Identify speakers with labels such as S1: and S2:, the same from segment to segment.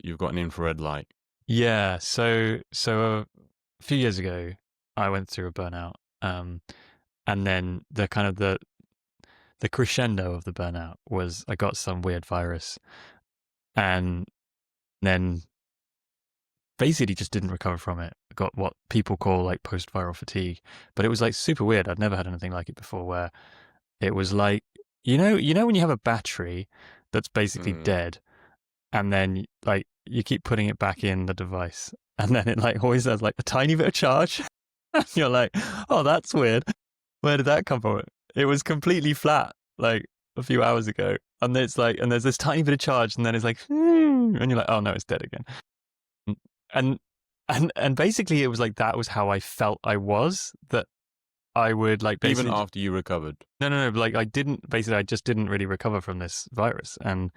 S1: an infrared light.
S2: Yeah. So a few years ago, I went through a burnout. And then the crescendo of the burnout was I got some weird virus, and then basically just didn't recover from it. I got what people call like post-viral fatigue, but it was like super weird. I'd never had anything like it before, where it was like, when you have a battery that's basically
S1: Mm.
S2: dead, and then like you keep putting it back in the device, and then it like always has like a tiny bit of charge. You're like, oh, that's weird. Where did that come from? It was completely flat like a few hours ago, and it's like, and there's this tiny bit of charge, and then it's like, and you're like, oh no, it's dead again. And and basically, it was like that was how I felt. That I would like
S1: Even
S2: basically
S1: after you recovered.
S2: no, like I just didn't really recover from this virus, and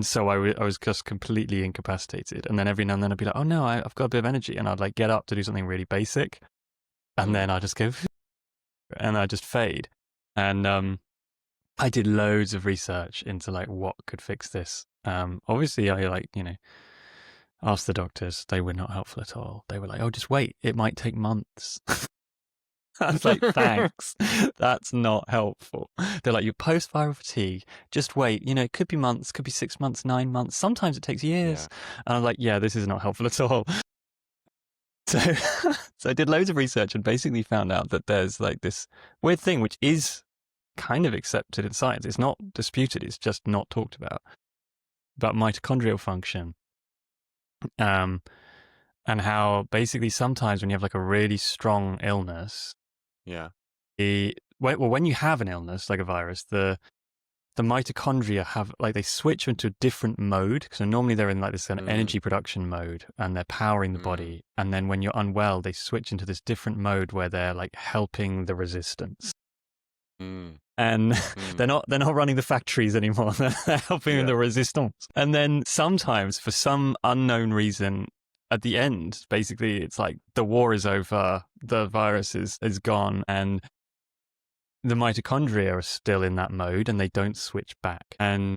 S2: so I was just completely incapacitated. And then every now and then I'd be like, oh no, I've got a bit of energy, and I'd like get up to do something really basic, and then I just go and I just fade. And I did loads of research into like what could fix this. Obviously, I asked the doctors. They were not helpful at all. They were like, "Oh, just wait. It might take months." I was like, "Thanks. That's not helpful." They're like, "You're post-viral fatigue. Just wait. It could be months, could be 6 months, 9 months. Sometimes it takes years."
S1: Yeah.
S2: And I'm like, "Yeah, this is not helpful at all." So, so I did loads of research and basically found out that there's like this weird thing which is kind of accepted in science. It's not disputed. It's just not talked about mitochondrial function. And how basically sometimes when you have like a really strong illness,
S1: Yeah.
S2: when you have an illness like a virus, the mitochondria have like they switch into a different mode. So normally they're in like this kind of energy production mode and they're powering the body. And then when you're unwell, they switch into this different mode where they're like helping the resistance. And they're not running the factories anymore. They're helping the resistance. And then sometimes, for some unknown reason, at the end, basically, it's like the war is over, the virus is gone, and the mitochondria are still in that mode, and they don't switch back. And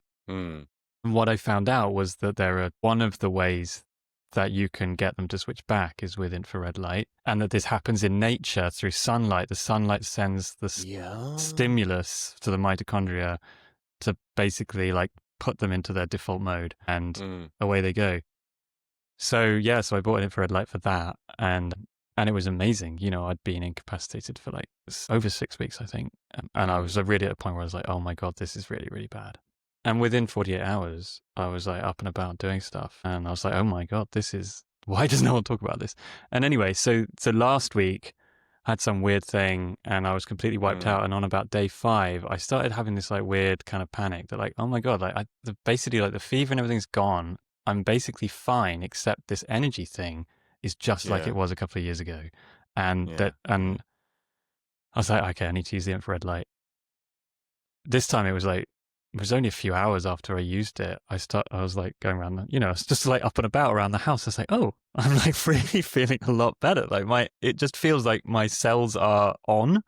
S2: what I found out was that one of the ways that you can get them to switch back is with infrared light, and that this happens in nature through sunlight. The sunlight sends the stimulus to the mitochondria to basically like put them into their default mode, and away they go. So I bought an infrared light for that, and it was amazing. I'd been incapacitated for like over 6 weeks, I think, and I was really at a point where I was like, oh my God, this is really, really bad. And within 48 hours, I was like up and about doing stuff. And I was like, oh my God, why does no one talk about this? And anyway, so last week I had some weird thing and I was completely wiped out. And on about day 5, I started having this like weird kind of panic that like, oh my God, like basically like the fever and everything's gone. I'm basically fine, except this energy thing is just like it was a couple of years ago. And I was like, okay, I need to use the infrared light. This time it was only a few hours after I used it. I was like going around, I was just like up and about around the house. I was like, oh, I'm like really feeling a lot better. Like it just feels like my cells are on.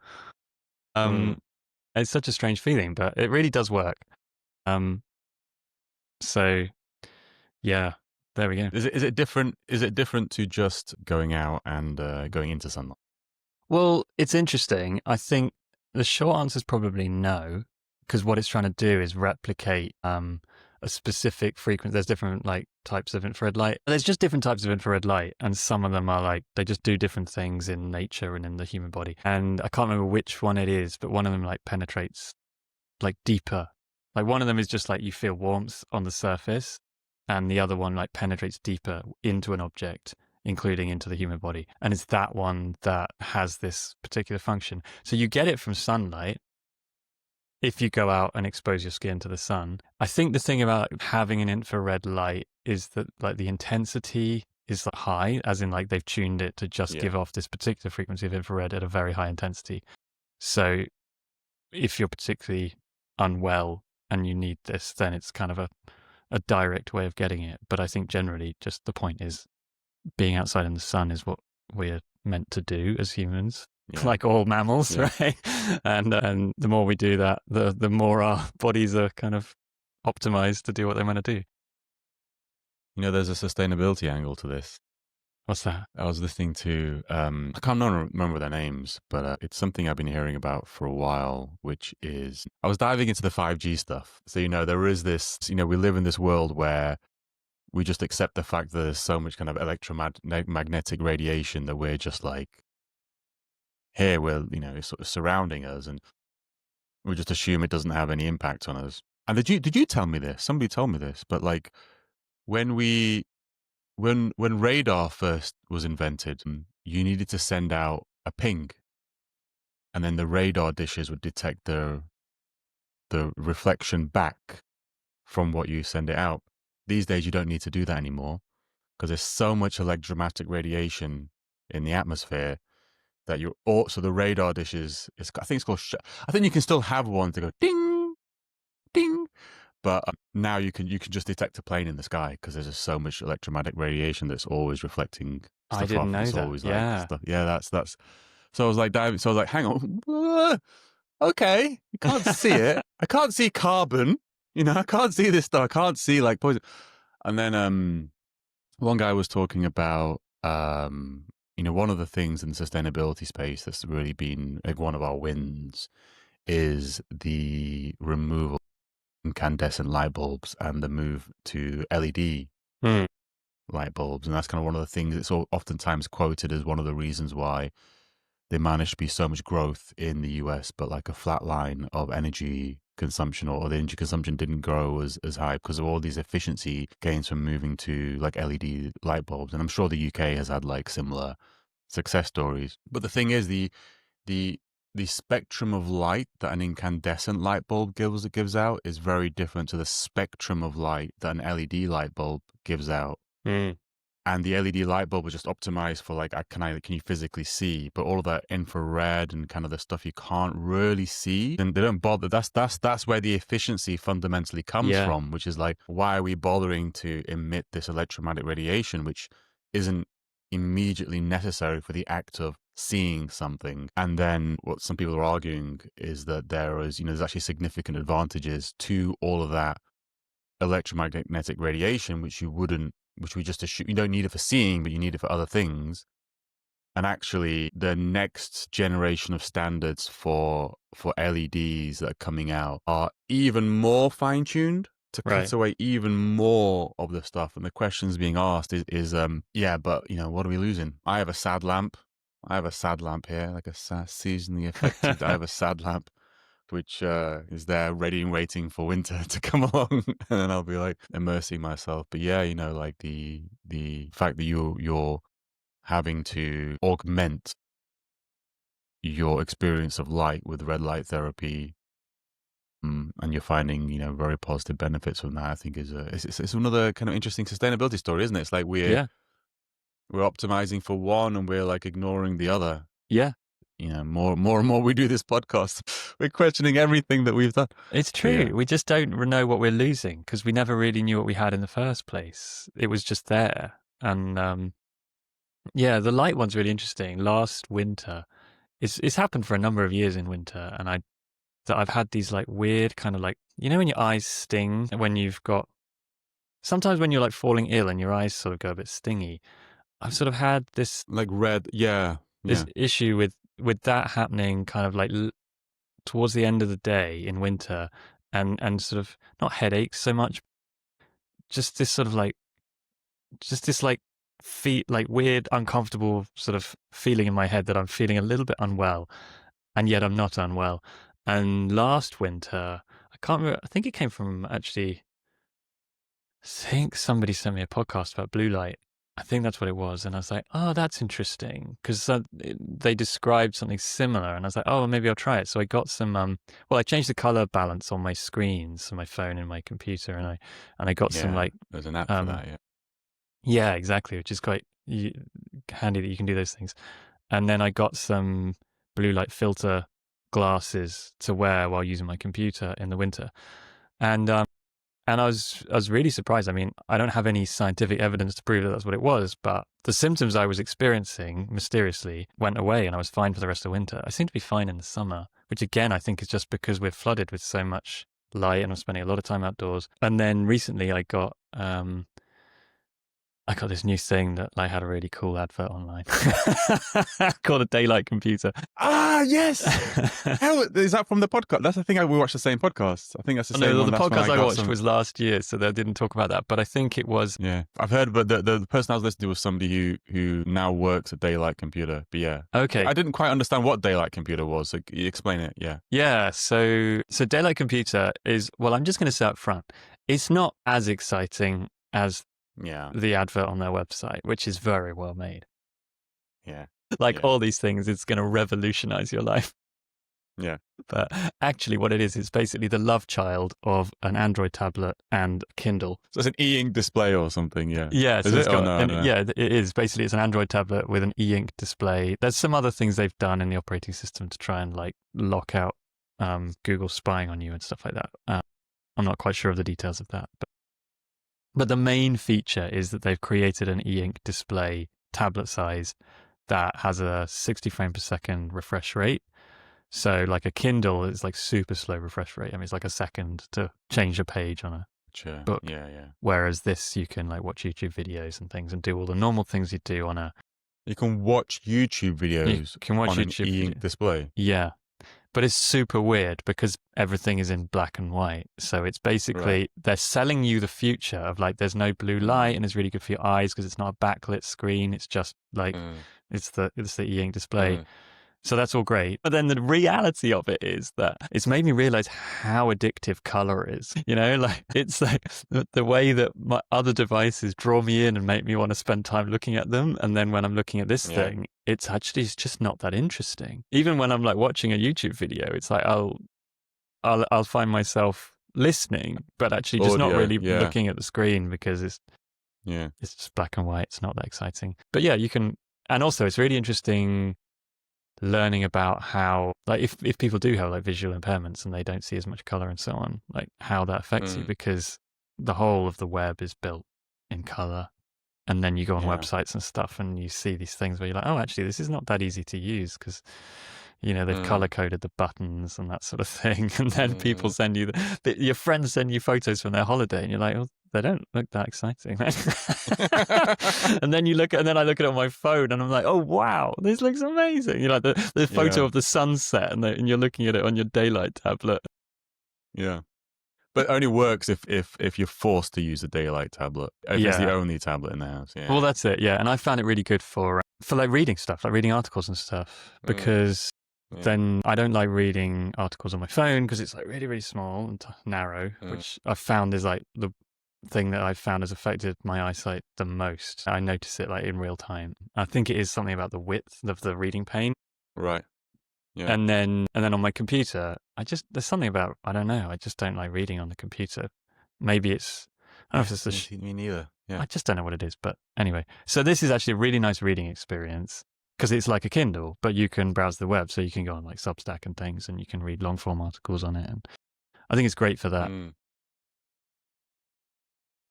S2: It's such a strange feeling, but it really does work. So yeah, there we go.
S1: Is it different? Is it different to just going out and going into sunlight?
S2: Well, it's interesting. I think the short answer is probably no, because what it's trying to do is replicate a specific frequency. There's different like types of infrared light. There's just different types of infrared light, and some of them are like they just do different things in nature and in the human body. And I can't remember which one it is, but one of them like penetrates like deeper. Like one of them is just like you feel warmth on the surface, and the other one like penetrates deeper into an object, including into the human body. And it's that one that has this particular function. So you get it from sunlight if you go out and expose your skin to the sun. I think the thing about having an infrared light is that like the intensity is like high, as in like they've tuned it to just give off this particular frequency of infrared at a very high intensity. So if you're particularly unwell and you need this, then it's kind of a direct way of getting it. But I think generally just the point is being outside in the sun is what we're meant to do as humans, like all mammals, right? And the more we do that, the more our bodies are kind of optimized to do what they're meant to do.
S1: There's a sustainability angle to this.
S2: What's that?
S1: I was listening to, I can't remember their names, but it's something I've been hearing about for a while, which is I was diving into the 5G stuff. So, there is this, we live in this world where we just accept the fact that there's so much kind of electromagnetic radiation that we're just like, here, we're, it's sort of surrounding us, and we just assume it doesn't have any impact on us. And did you tell me this? Somebody told me this, but like when we when radar first was invented, you needed to send out a ping, and then the radar dishes would detect the reflection back from what you send it out. These days, you don't need to do that anymore because there's so much electromagnetic radiation in the atmosphere that so the radar dishes. I think it's called. I think you can still have one to go ding, ding, but now you can just detect a plane in the sky because there's just so much electromagnetic radiation that's always reflecting
S2: I
S1: stuff
S2: didn't
S1: off.
S2: know
S1: It's
S2: that.
S1: always like
S2: Yeah.
S1: stuff. Yeah, that's. So I was like diving. So I was like, hang on, okay, you can't see it. I can't see carbon. I can't see this stuff. I can't see like poison. And then one guy was talking about one of the things in the sustainability space that's really been like one of our wins is the removal incandescent light bulbs and the move to LED
S2: Mm.
S1: light bulbs. And that's kind of one of the things that's oftentimes quoted as one of the reasons why they managed to be so much growth in the US, but like a flat line of energy consumption, or the energy consumption didn't grow as high because of all these efficiency gains from moving to like LED light bulbs. And I'm sure the UK has had like similar success stories. But the thing is, the the spectrum of light that an incandescent light bulb gives out is very different to the spectrum of light that an LED light bulb gives out.
S2: Mm.
S1: And the LED light bulb was just optimized for like, can you physically see? But all of that infrared and kind of the stuff you can't really see, and they don't bother. That's where the efficiency fundamentally comes
S2: Yeah.
S1: from, which is like, why are we bothering to emit this electromagnetic radiation, which isn't immediately necessary for the act of seeing something? And then what some people are arguing is that there's actually significant advantages to all of that electromagnetic radiation, which we just assume you don't need it for seeing, but you need it for other things. And actually, the next generation of standards for LEDs that are coming out are even more fine tuned to cut
S2: Right.
S1: away even more of the stuff. And the questions being asked is yeah, but what are we losing? I have a sad lamp. I have a sad lamp here, like a seasonally affected. I have a sad lamp which is there ready and waiting for winter to come along, and then I'll be like immersing myself. But yeah, like the fact that you're having to augment your experience of light with red light therapy, and you're finding very positive benefits from that, I think it's another kind of interesting sustainability story, isn't it? It's like we're
S2: Yeah.
S1: we're optimizing for one and we're like ignoring the other.
S2: Yeah.
S1: More and more we do this podcast, we're questioning everything that we've done.
S2: It's
S1: But
S2: true.
S1: yeah.
S2: We just don't know what we're losing because we never really knew what we had in the first place. It was just there. And yeah, the light one's really interesting. Last winter, it's happened for a number of years in winter, and I've had these like weird kind of like, when your eyes sting when sometimes when you're like falling ill and your eyes sort of go a bit stingy. I've sort of had this
S1: Like red, yeah,
S2: this
S1: yeah.
S2: issue with that happening kind of like towards the end of the day in winter, and sort of not headaches so much, just this sort of like like weird uncomfortable sort of feeling in my head that I'm feeling a little bit unwell, and yet I'm not unwell. And last winter, I can't remember, I think it came from actually, I think somebody sent me a podcast about blue light. I think that's what it was. And I was like, oh, that's interesting. Because they described something similar. And I was like, oh, maybe I'll try it. So I got some, well, I changed the color balance on my screens, on my phone and my computer. And I got some
S1: Yeah,
S2: like,
S1: there's an app for
S2: um,
S1: that, yeah.
S2: yeah, exactly, which is quite handy that you can do those things. And then I got some blue light filter glasses to wear while using my computer in the winter. And I was really surprised. I mean, I don't have any scientific evidence to prove that that's what it was, but the symptoms I was experiencing mysteriously went away, and I was fine for the rest of winter. I seem to be fine in the summer, which again I think is just because we're flooded with so much light, and I'm spending a lot of time outdoors. And then recently I got I got this new thing that like had a really cool advert online called a daylight computer.
S1: Ah, yes. How is that from the podcast? That's the thing. We watched the same podcast. I think that's the same
S2: No,
S1: one.
S2: the
S1: That's when
S2: podcast
S1: I
S2: I
S1: got
S2: watched
S1: some.
S2: was last year, so they didn't talk about that. But I think it was.
S1: Yeah, I've heard, but the person I was listening to was somebody who now works at Daylight Computer. But yeah,
S2: Okay.
S1: I didn't quite understand what Daylight Computer was. So you explain it. Yeah.
S2: Yeah. So daylight computer is, well, I'm just going to say up front, it's not as exciting as
S1: Yeah.
S2: the advert on their website, which is very well made.
S1: Yeah.
S2: Like
S1: Yeah.
S2: all these things, it's going to revolutionize your life.
S1: Yeah.
S2: But actually, what it is basically the love child of an Android tablet and Kindle.
S1: So it's an e-ink display or something. Yeah.
S2: Yeah, so
S1: Is
S2: it's
S1: it?
S2: got,
S1: No, I don't know.
S2: yeah, it is. Basically, it's an Android tablet with an e-ink display. There's some other things they've done in the operating system to try and like lock out Google spying on you and stuff like that. I'm not quite sure of the details of that, but the main feature is that they've created an e-ink display tablet size that has a 60 frame per second refresh rate. So like a Kindle is like super slow refresh rate. I mean, it's like a second to change a page on a book.
S1: Yeah, yeah.
S2: Whereas this, you can like watch YouTube videos and things and do all the normal things you do on a.
S1: You can watch YouTube videos
S2: You can watch
S1: on
S2: YouTube
S1: an e-ink
S2: video.
S1: display.
S2: Yeah. But it's super weird because everything is in black and white. So it's basically, they're selling you the future of like, there's no blue light and it's really good for your eyes because it's not a backlit screen. It's just like, it's the e-ink display. So that's all great. But then the reality of it is that it's made me realize how addictive color is. You know, like it's like the way that my other devices draw me in and make me want to spend time looking at them. And then when I'm looking at this thing, it's just not that interesting. Even when I'm like watching a YouTube video, it's like I'll find myself listening, but actually just not really looking at the screen because it's just black and white. It's not that exciting. But yeah, you can, and also it's really interesting learning about how, like, if people do have like visual impairments and they don't see as much color and so on, like how that affects you, because the whole of the web is built in color. And then you go on websites and stuff and you see these things where you're like, oh, actually, this is not that easy to use because, you know, they've color coded the buttons and that sort of thing. And then people send you, your friends send you photos from their holiday and you're like, oh, they don't look that exciting. And then I look at it on my phone and I'm like, oh, wow, this looks amazing. You know, the photo of the sunset and you're looking at it on your daylight tablet.
S1: Yeah. But it only works if you're forced to use a daylight tablet. If it's the only tablet in the house. Yeah.
S2: Well, that's it. Yeah. And I found it really good for like reading stuff, like reading articles and stuff, because then I don't like reading articles on my phone because it's like really, really small and narrow, which I found is like the thing that I've found has affected my eyesight the most. I notice it like in real time. I think it is something about the width of the reading pane.
S1: Right. Yeah.
S2: And then on my computer, there's something about, I don't know, I just don't like reading on the computer. Maybe it's, I don't know if it's
S1: me neither. Yeah.
S2: I just don't know what it is. But anyway, so this is actually a really nice reading experience because it's like a Kindle, but you can browse the web. So you can go on like Substack and things and you can read long form articles on it. And I think it's great for that.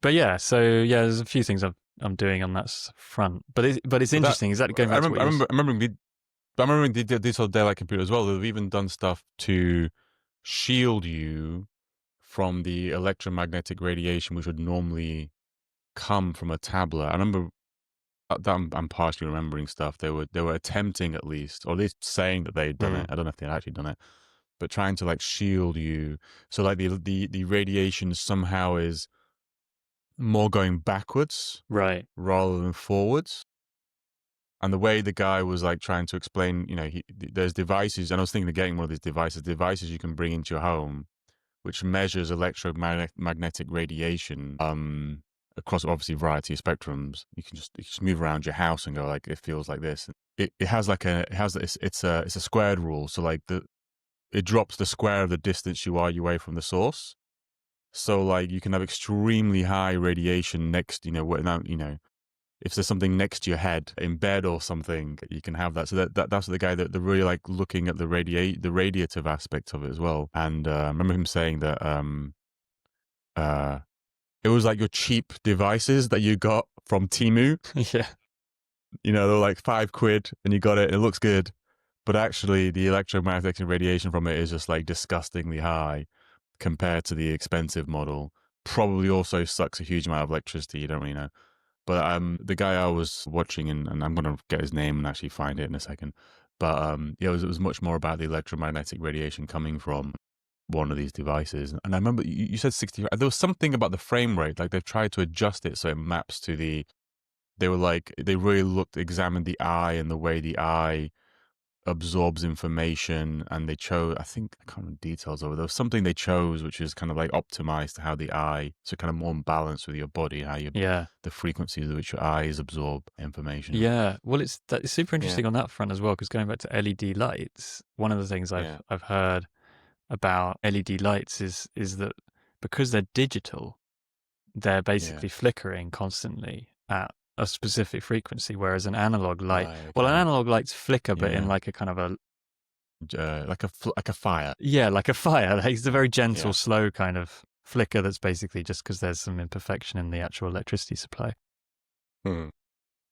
S2: But yeah, so yeah, there's a few things I'm doing on that front. But it's interesting. Is that going back to what
S1: I remember they did this on Daylight Computer as well. They've even done stuff to shield you from the electromagnetic radiation which would normally come from a tablet. I remember that I'm partially remembering stuff. They were attempting, at least, or at least saying that they'd done it. I don't know if they'd actually done it, but trying to like shield you. So like the radiation somehow is more going backwards,
S2: right,
S1: rather than forwards. And the way the guy was like trying to explain, you know, there's devices, and I was thinking of getting one of these devices you can bring into your home, which measures electromagnetic radiation across obviously a variety of spectrums. You can just move around your house and go like, it feels like this. It's a squared rule. So like it drops the square of the distance you are away from the source. So like you can have extremely high radiation next, if there's something next to your head in bed or something, you can have that. So that's the guy that they're really like looking at the radiative aspect of it as well. And I remember him saying that it was like your cheap devices that you got from Temu.
S2: Yeah.
S1: You know, they're like £5 and you got it. It looks good. But actually the electromagnetic radiation from it is just like disgustingly high compared to the expensive model. Probably also sucks a huge amount of electricity. You don't really know. But the guy I was watching, and I'm gonna get his name and actually find it in a second. But yeah, it was much more about the electromagnetic radiation coming from one of these devices. And I remember you said 60. There was something about the frame rate, like they've tried to adjust it so it maps to the. They were like they really examined the eye and the way the eye absorbs information, and they chose, I think, I can't remember details of it. There was something they chose which is kind of like optimized to how the eye, so kind of more in balance with your body, how you,
S2: Yeah.
S1: the frequencies at which your eyes absorb information.
S2: Yeah. Well, it's super
S1: Yeah,
S2: interesting on that front as well, because going back to LED lights, one of the things
S1: yeah,
S2: I've heard about LED lights is that because they're digital, they're
S1: yeah.
S2: basically flickering constantly at a specific frequency, whereas an analog light,
S1: Right,
S2: well, an
S1: okay.
S2: analog light's flicker, but in
S1: Yeah.
S2: like a kind of a,
S1: Like a fire.
S2: yeah, like a fire. Like it's a very gentle,
S1: Yeah.
S2: slow kind of flicker that's basically just because there's some imperfection in the actual electricity supply.
S1: Hmm.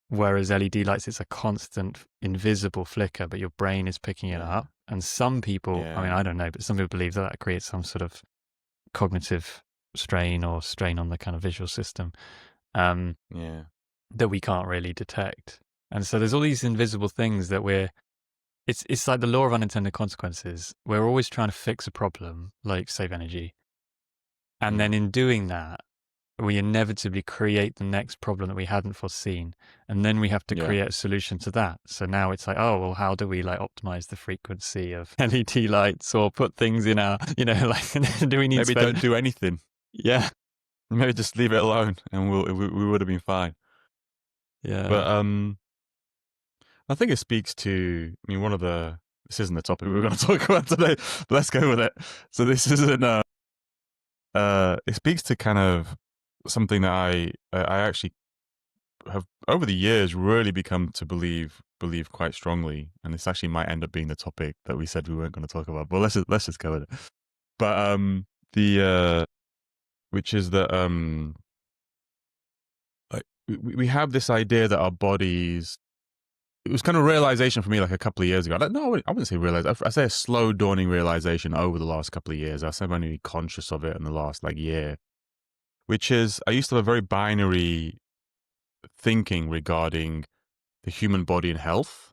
S2: Whereas LED lights, it's a constant, invisible flicker, but your brain is picking it
S1: Yeah.
S2: up. And some people, I mean,
S1: Yeah.
S2: I don't know, but some people believe that creates some sort of cognitive strain or strain on the kind of visual system um,
S1: Yeah.
S2: that we can't really detect. And so there's all these invisible things that it's like the law of unintended consequences. We're always trying to fix a problem, like save energy. And then
S1: Hmm.
S2: in doing that, we inevitably create the next problem that we hadn't foreseen. And then we have to
S1: Yeah.
S2: create a solution to that. So now it's like, oh, well, how do we like optimize the frequency of LED lights or put things in our, like, do we need to
S1: Maybe
S2: spend?
S1: don't do anything.
S2: Yeah.
S1: Maybe just leave it alone, and we would have been fine.
S2: Yeah.
S1: But I think it speaks to. I mean, this isn't the topic we were going to talk about today, but let's go with it. So this isn't. It speaks to kind of something that I actually have over the years really become to believe quite strongly, and this actually might end up being the topic that we said we weren't going to talk about. But let's just go with it. But the which is that like we have this idea that our bodies. It was kind of realization for me like a couple of years ago. No, I wouldn't say realize. I say a slow dawning realization over the last couple of years. I say I'm only conscious of it in the last like year, which is I used to have a very binary thinking regarding the human body and health.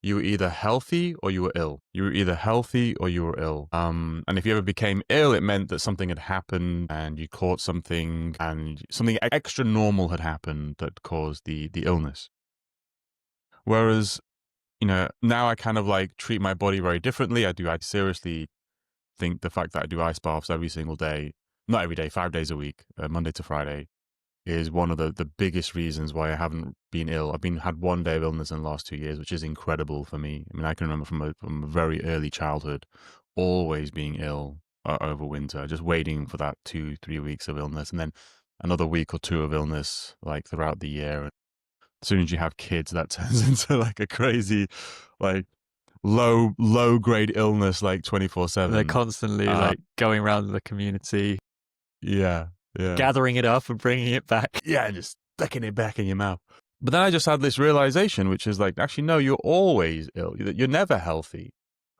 S1: You were either healthy or you were ill. You were either healthy or you were ill. And if you ever became ill, it meant that something had happened and you caught something and something extra normal had happened that caused the illness. Whereas, now I kind of like treat my body very differently. I seriously think the fact that I do ice baths every single day, not every day, 5 days a week, Monday to Friday, is one of the biggest reasons why I haven't been ill. I've had 1 day of illness in the last 2 years, which is incredible for me. I mean, I can remember from a very early childhood, always being ill over winter, just waiting for that 2-3 weeks of illness, and then another week or two of illness like throughout the year. As soon as you have kids, that turns into like a crazy, like low grade illness, like
S2: They're
S1: 24/7.
S2: constantly like going around the community,
S1: Yeah, yeah.
S2: gathering it up and bringing it back.
S1: Yeah, and just sticking it back in your mouth. But then I just had this realization, which is like, actually, no, you're always ill. You're never healthy.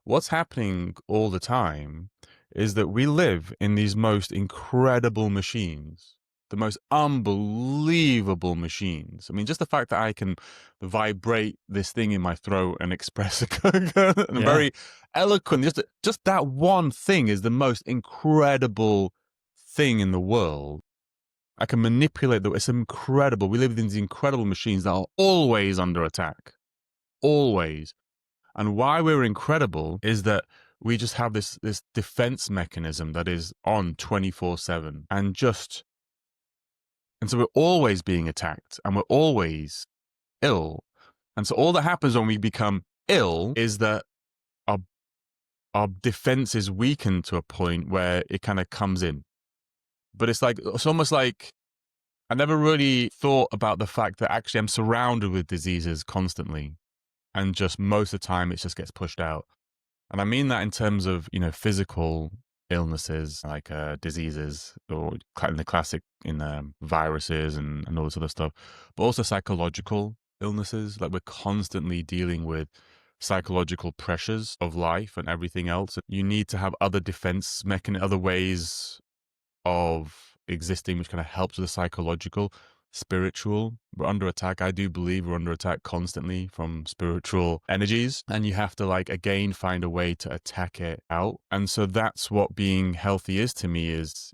S1: What's happening all the time is that we live in these most incredible machines, the most unbelievable machines. I mean, just the fact that I can vibrate this thing in my throat and express and
S2: Yeah.
S1: very eloquent. Just that one thing is the most incredible thing in the world. I can manipulate it's incredible. We live in these incredible machines that are always under attack. Always. And why we're incredible is that we just have this defense mechanism that is on 24/7 and so we're always being attacked and we're always ill. And so all that happens when we become ill is that our our defense is weakened to a point where it kind of comes in. But it's almost like I never really thought about the fact that actually I'm surrounded with diseases constantly. And just most of the time, it just gets pushed out. And I mean that in terms of, physical illnesses like diseases or in the classic viruses and all this other stuff, but also psychological illnesses. Like we're constantly dealing with psychological pressures of life and everything else. You need to have other defense mechanisms, other ways of existing, which kind of helps with the psychological. spiritual. We're under attack. I do believe we're under attack constantly from spiritual energies, and you have to, like, again, find a way to attack it out. And so that's what being healthy is to me, is,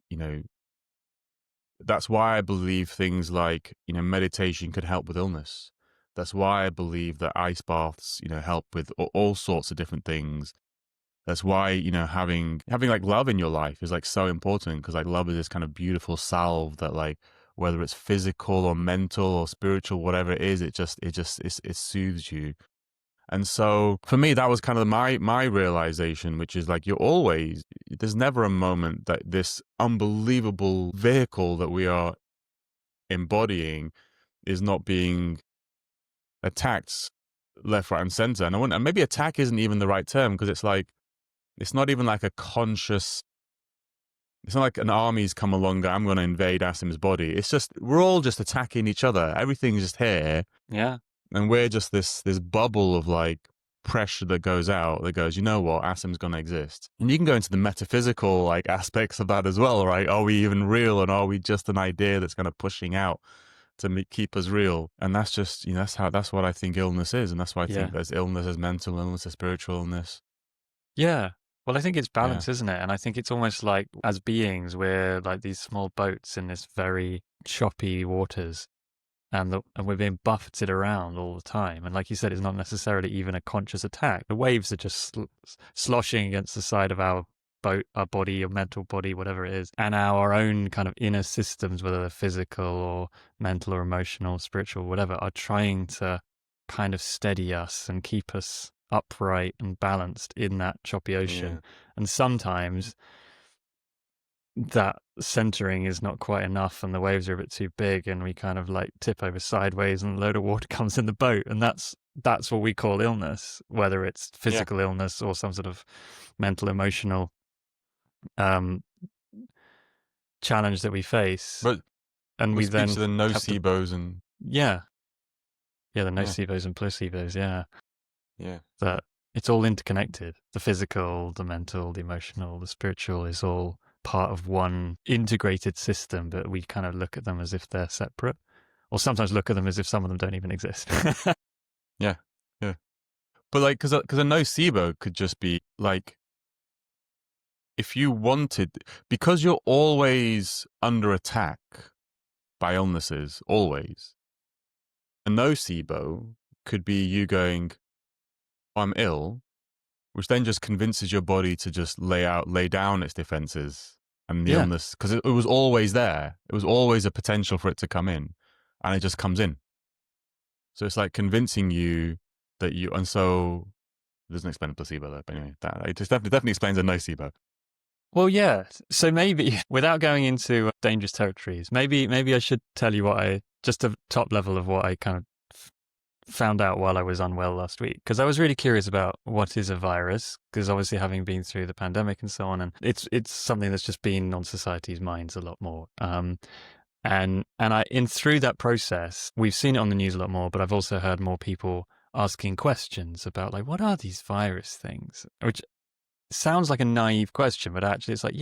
S1: that's why I believe things like, meditation could help with illness. That's why I believe that ice baths, help with all sorts of different things. That's why, having like love in your life is like so important, because like love is this kind of beautiful salve that, like, whether it's physical or mental or spiritual, whatever it is, it soothes you. And so for me, that was kind of my realization, which is like, there's never a moment that this unbelievable vehicle that we are embodying is not being attacked left, right, and center. And maybe attack isn't even the right term, because it's like, it's not even like a conscious, it's not like an army's come along, I'm going to invade Asim's body. It's just, we're all just attacking each other. Everything's just here.
S2: Yeah.
S1: And we're just this bubble of like pressure that goes out, that goes, you know what, Asim's going to exist. And you can go into the metaphysical like aspects of that as well, right? Are we even real? And are we just an idea that's kind of pushing out to keep us real? And that's just, that's what I think illness is. And that's why I think there's illness as mental illness, as spiritual illness.
S2: Yeah. Well, I think it's
S1: Yeah.
S2: balance, isn't it? And I think it's almost like, as beings, we're like these small boats in this very choppy waters, and we're being buffeted around all the time. And like you said, it's not necessarily even a conscious attack. The waves are just sloshing against the side of our boat, our body, or mental body, whatever it is, and our own kind of inner systems, whether they're physical or mental or emotional, spiritual, whatever, are trying to kind of steady us and keep us upright and balanced in that choppy ocean.
S1: Yeah.
S2: And sometimes that centering is not quite enough, and the waves are a bit too big, and we kind of like tip over sideways, and a load of water comes in the boat. And that's what we call illness, whether it's physical illness or some sort of mental, emotional challenge that we face.
S1: But
S2: and we then
S1: speak to the nocebos and
S2: the nocebos and placebos,
S1: yeah,
S2: that it's all interconnected. The physical, the mental, the emotional, the spiritual is all part of one integrated system, but we kind of look at them as if they're separate, or sometimes look at them as if some of them don't even exist.
S1: yeah. But like, because a nocebo could just be like, if you wanted, because you're always under attack by illnesses, always. A nocebo could be you going, I'm ill, which then just convinces your body to just lay down its defenses and the illness, because it was always there. It was always a potential for it to come in, and it just comes in. So it's like convincing you that you, and so it doesn't explain a placebo though, but anyway, it just definitely explains a nocebo.
S2: Well, yeah. So maybe, without going into dangerous territories, maybe I should tell you just a top level of what I kind of found out while I was unwell last week, because I was really curious about what is a virus, because obviously having been through the pandemic and so on, and it's something that's just been on society's minds a lot more. And through that process, we've seen it on the news a lot more, but I've also heard more people asking questions about, like, what are these virus things? Which sounds like a naive question, but actually it's like,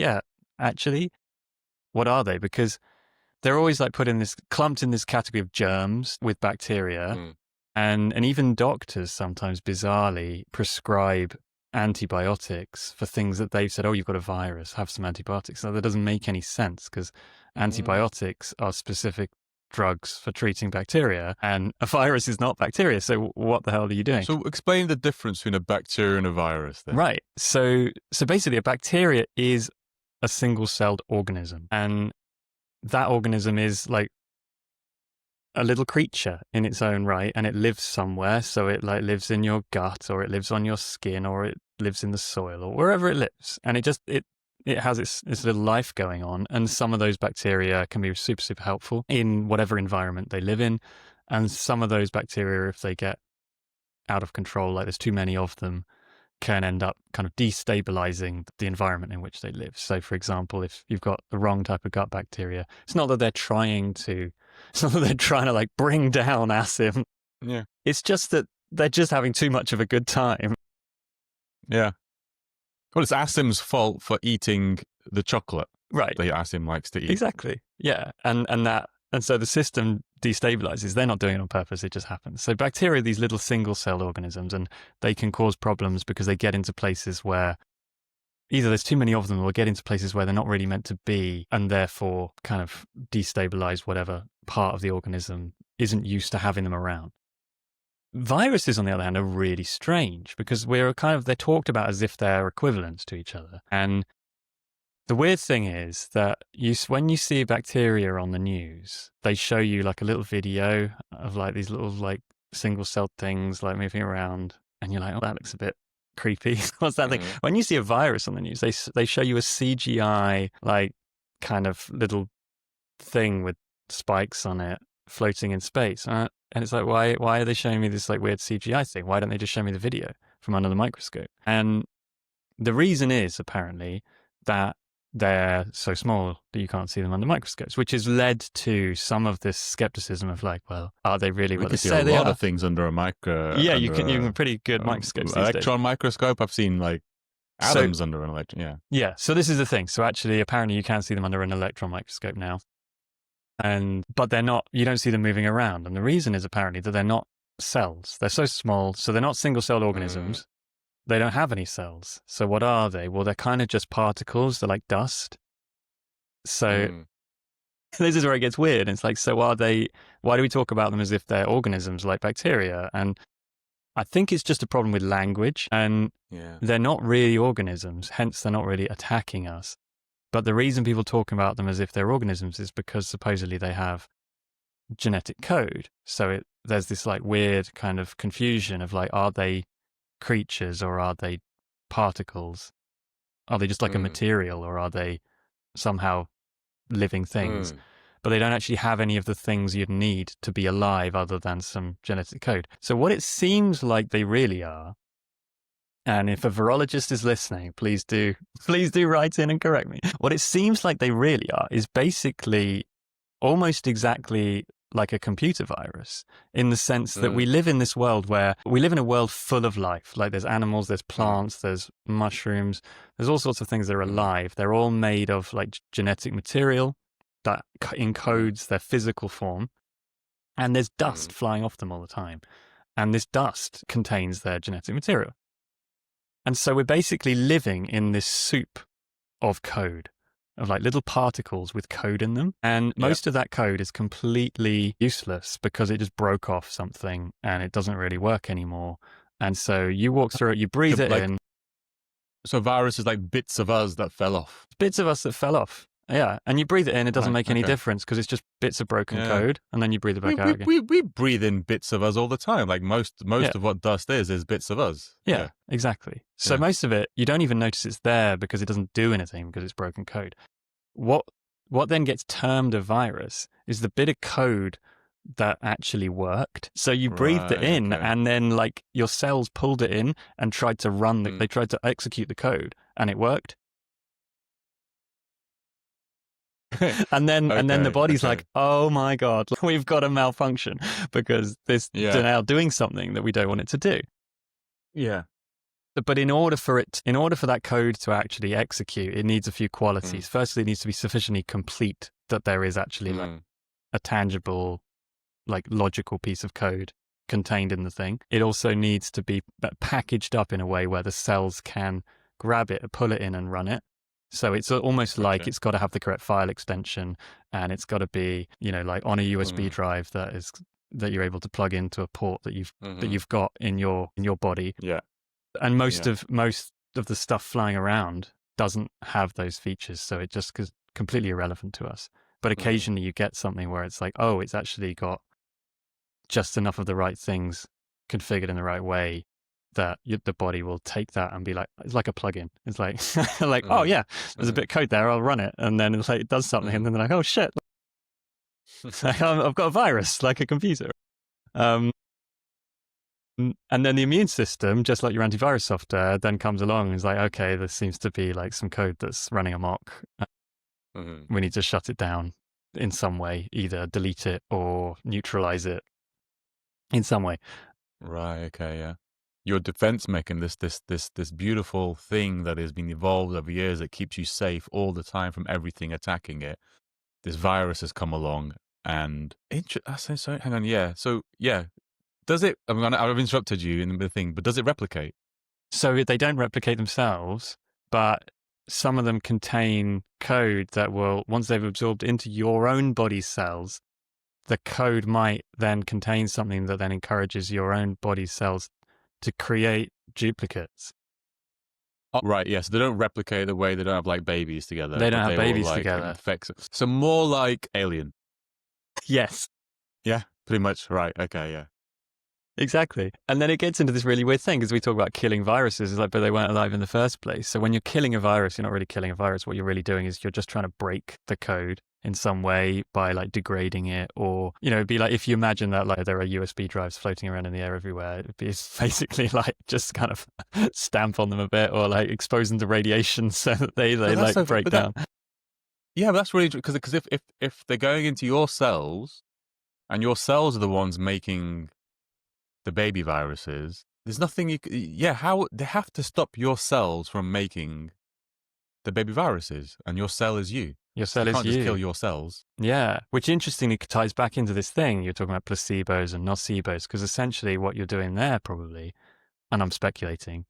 S2: what are they? Because they're always like clumped in this category of germs with bacteria. And even doctors sometimes bizarrely prescribe antibiotics for things that they've said, oh, you've got a virus, have some antibiotics. So that doesn't make any sense, because antibiotics are specific drugs for treating bacteria, and a virus is not bacteria. So what the hell are you doing?
S1: So explain the difference between a bacteria and a virus then.
S2: Right. So basically a bacteria is a single-celled organism, and that organism is like a little creature in its own right, and it lives somewhere. So it like lives in your gut, or it lives on your skin, or it lives in the soil, or wherever it lives. And it has its little life going on. And some of those bacteria can be super, super helpful in whatever environment they live in. And some of those bacteria, if they get out of control, like there's too many of them, can end up kind of destabilizing the environment in which they live. So for example, if you've got the wrong type of gut bacteria, it's not that they're trying to like bring down Asim.
S1: Yeah.
S2: It's just that they're just having too much of a good time.
S1: Yeah. Well, it's Asim's fault for eating the chocolate.
S2: Right.
S1: That Asim likes to eat.
S2: Exactly. Yeah. And And so the system destabilizes. They're not doing it on purpose. It just happens. So bacteria are these little single-celled organisms, and they can cause problems because they get into places where either there's too many of them or get into places where they're not really meant to be, and therefore kind of destabilize whatever part of the organism isn't used to having them around. Viruses, on the other hand, are really strange because they're talked about as if they're equivalents to each other. And the weird thing is that when you see bacteria on the news, they show you like a little video of like these little like single-celled things like moving around, and you're like, oh, that looks a bit creepy. What's that thing? When you see a virus on the news, they show you a CGI like kind of little thing with spikes on it floating in space, and it's like, why are they showing me this like weird CGI thing? Why don't they just show me the video from under the microscope? And the reason is apparently that they're so small that you can't see them under microscopes, which has led to some of this skepticism of like, well, are they really what they say they are?
S1: We can see a lot of things under a micro.
S2: Yeah, you can pretty good microscopes these days.
S1: Electron microscope. I've seen like atoms under an electron. Yeah.
S2: Yeah. So this is the thing. So actually, apparently, you can see them under an electron microscope now, but they're not. You don't see them moving around, and the reason is apparently that they're not cells. They're so small, so they're not single-celled organisms. They don't have any cells. So what are they? Well, they're kind of just particles. They're like dust. So this is where it gets weird. It's like, so are they? Why do we talk about them as if they're organisms like bacteria? And I think it's just a problem with language, and they're not really organisms. Hence, they're not really attacking us. But the reason people talk about them as if they're organisms is because supposedly they have genetic code. So there's this like weird kind of confusion of like, are they creatures or are they particles? Are they just like a material, or are they somehow living things? But they don't actually have any of the things you'd need to be alive other than some genetic code. So what it seems like they really are, and if a virologist is listening, please do write in and correct me. What it seems like they really are is basically almost exactly like a computer virus, in the sense that we live in this world where we live in a world full of life. Like there's animals, there's plants, there's mushrooms, there's all sorts of things that are alive. They're all made of like genetic material that encodes their physical form. And there's dust flying off them all the time. And this dust contains their genetic material. And so we're basically living in this soup of code, of like little particles with code in them. And most of that code is completely useless because it just broke off something and it doesn't really work anymore. And so you walk through it, you breathe it in.
S1: So virus is like bits of us that fell off.
S2: Bits of us that fell off. Yeah. And you breathe it in, it doesn't make any difference because it's just bits of broken code, and then you breathe it back out again.
S1: We breathe in bits of us all the time. Like most of what dust is bits of us.
S2: Yeah, exactly. So most of it, you don't even notice it's there because it doesn't do anything because it's broken code. What then gets termed a virus is the bit of code that actually worked. So you breathed it in, and then like your cells pulled it in and tried to run they tried to execute the code, and it worked. And then the body's like, oh my God, we've got a malfunction because this is now doing something that we don't want it to do.
S1: Yeah.
S2: But in order for that code to actually execute, it needs a few qualities. Firstly, it needs to be sufficiently complete that there is actually like a tangible, like logical piece of code contained in the thing. It also needs to be packaged up in a way where the cells can grab it, pull it in and run it. So it's almost like it's got to have the correct file extension, and it's got to be, like on a USB drive that you're able to plug into a port that you've got in your body.
S1: Yeah.
S2: And most of the stuff flying around doesn't have those features, so it just is completely irrelevant to us. But occasionally you get something where it's like, oh, it's actually got just enough of the right things configured in the right way that the body will take that and be like, it's like a plugin. It's like, oh yeah, there's a bit of code there, I'll run it. And then it's like, it does something. And then they're like, oh shit, I've got a virus, like a computer. And then the immune system, just like your antivirus software, then comes along and is like, okay, there seems to be like some code that's running amok. We need to shut it down in some way, either delete it or neutralize it in some way.
S1: Right. Okay. Yeah. Your defense mechanism, this beautiful thing that has been evolved over years that keeps you safe all the time from everything attacking it. This virus has come along And so hang on, yeah. So yeah, does it? I've interrupted you in the thing, but does it replicate?
S2: So they don't replicate themselves, but some of them contain code that will, once they've absorbed into your own body cells, the code might then contain something that then encourages your own body cells to create duplicates.
S1: Oh, right, yeah. So they don't replicate the way they don't have like babies together,
S2: They don't
S1: but
S2: have
S1: they will
S2: babies
S1: like
S2: together.
S1: infect. So more like Alien.
S2: Yes,
S1: Yeah, pretty much. Right. Okay. Yeah.
S2: exactly. And then it gets into this really weird thing because we talk about killing viruses, it's like, but they weren't alive in the first place. So when you're killing a virus, you're not really killing a virus. What you're really doing is you're just trying to break the code in some way by like degrading it, or it'd be like if you imagine that like there are USB drives floating around in the air everywhere. It'd be basically like just kind of stamp on them a bit, or like expose them to radiation so that they like
S1: so,
S2: break down.
S1: Yeah, but that's really because if they're going into your cells, and your cells are the ones making the baby viruses, there's nothing you. Yeah, how they have to stop your cells from making the baby viruses, and your cell is you.
S2: Your
S1: So you
S2: cell is
S1: can't just kill
S2: you.
S1: your cells.
S2: Yeah, which interestingly ties back into this thing you're talking about, placebos and nocebos, because essentially what you're doing there probably, and I'm speculating,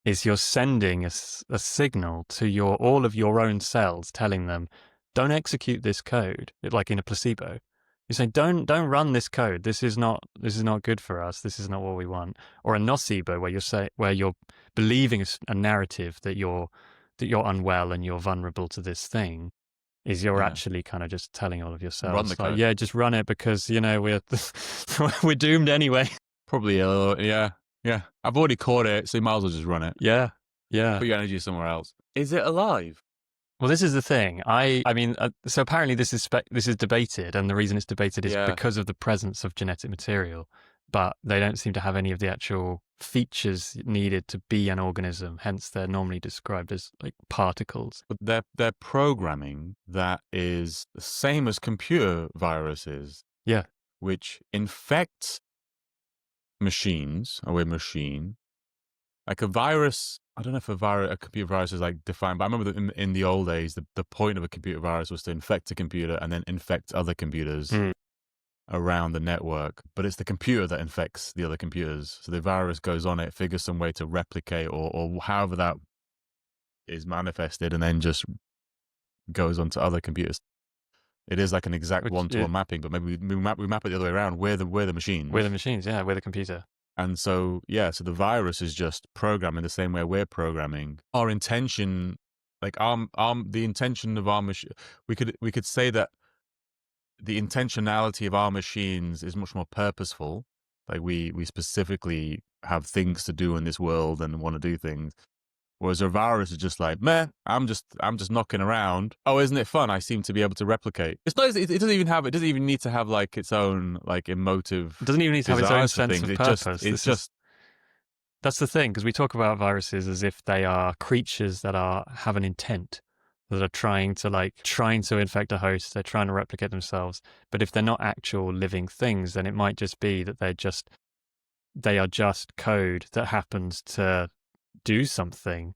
S2: is you're sending a signal to all of your own cells telling them, don't execute this code, like in a placebo. You're saying, don't run this code. This is not good for us. This is not what we want. Or a nocebo where you're believing a narrative that you're unwell and you're vulnerable to this thing, is you're
S1: Yeah.
S2: actually kind of just telling all of
S1: Run
S2: yourselves,
S1: the
S2: like,
S1: code.
S2: yeah, just run it because, we're, we're doomed anyway.
S1: Probably yeah. I've already caught it, so you might as well just run it.
S2: Yeah. Yeah.
S1: Put your energy somewhere else. Is it alive?
S2: Well, this is the thing. I mean, so apparently this is debated, and the reason it's debated is
S1: Yeah.
S2: because of the presence of genetic material, but they don't seem to have any of the actual features needed to be an organism. Hence, they're normally described as like particles.
S1: But they're programming that is the same as computer viruses.
S2: Yeah.
S1: Which infect machines, a machine. Like a virus, I don't know if a computer virus is like defined, but I remember that in the old days, the point of a computer virus was to infect a computer and then infect other computers around the network. But it's the computer that infects the other computers. So the virus goes on it, figures some way to replicate or however that is manifested, and then just goes onto other computers. It is like an exact one-to-one mapping, but maybe we map it the other way around. We're the machines.
S2: We're the machines, yeah. We're the computer.
S1: And so, yeah, so the virus is just programming the same way we're programming. Our intention, like the intention of our machine, we could say that the intentionality of our machines is much more purposeful. Like we specifically have things to do in this world and want to do things. Whereas a virus is just like, meh, I'm just knocking around. Oh, isn't it fun? I seem to be able to replicate. It's not. It doesn't even need to have like its own like emotive.
S2: It doesn't even need to have its own sense of purpose. That's the thing, because we talk about viruses as if they are creatures that have an intent, that are trying to infect a host. They're trying to replicate themselves. But if they're not actual living things, then it might just be that they are just code that happens to do something,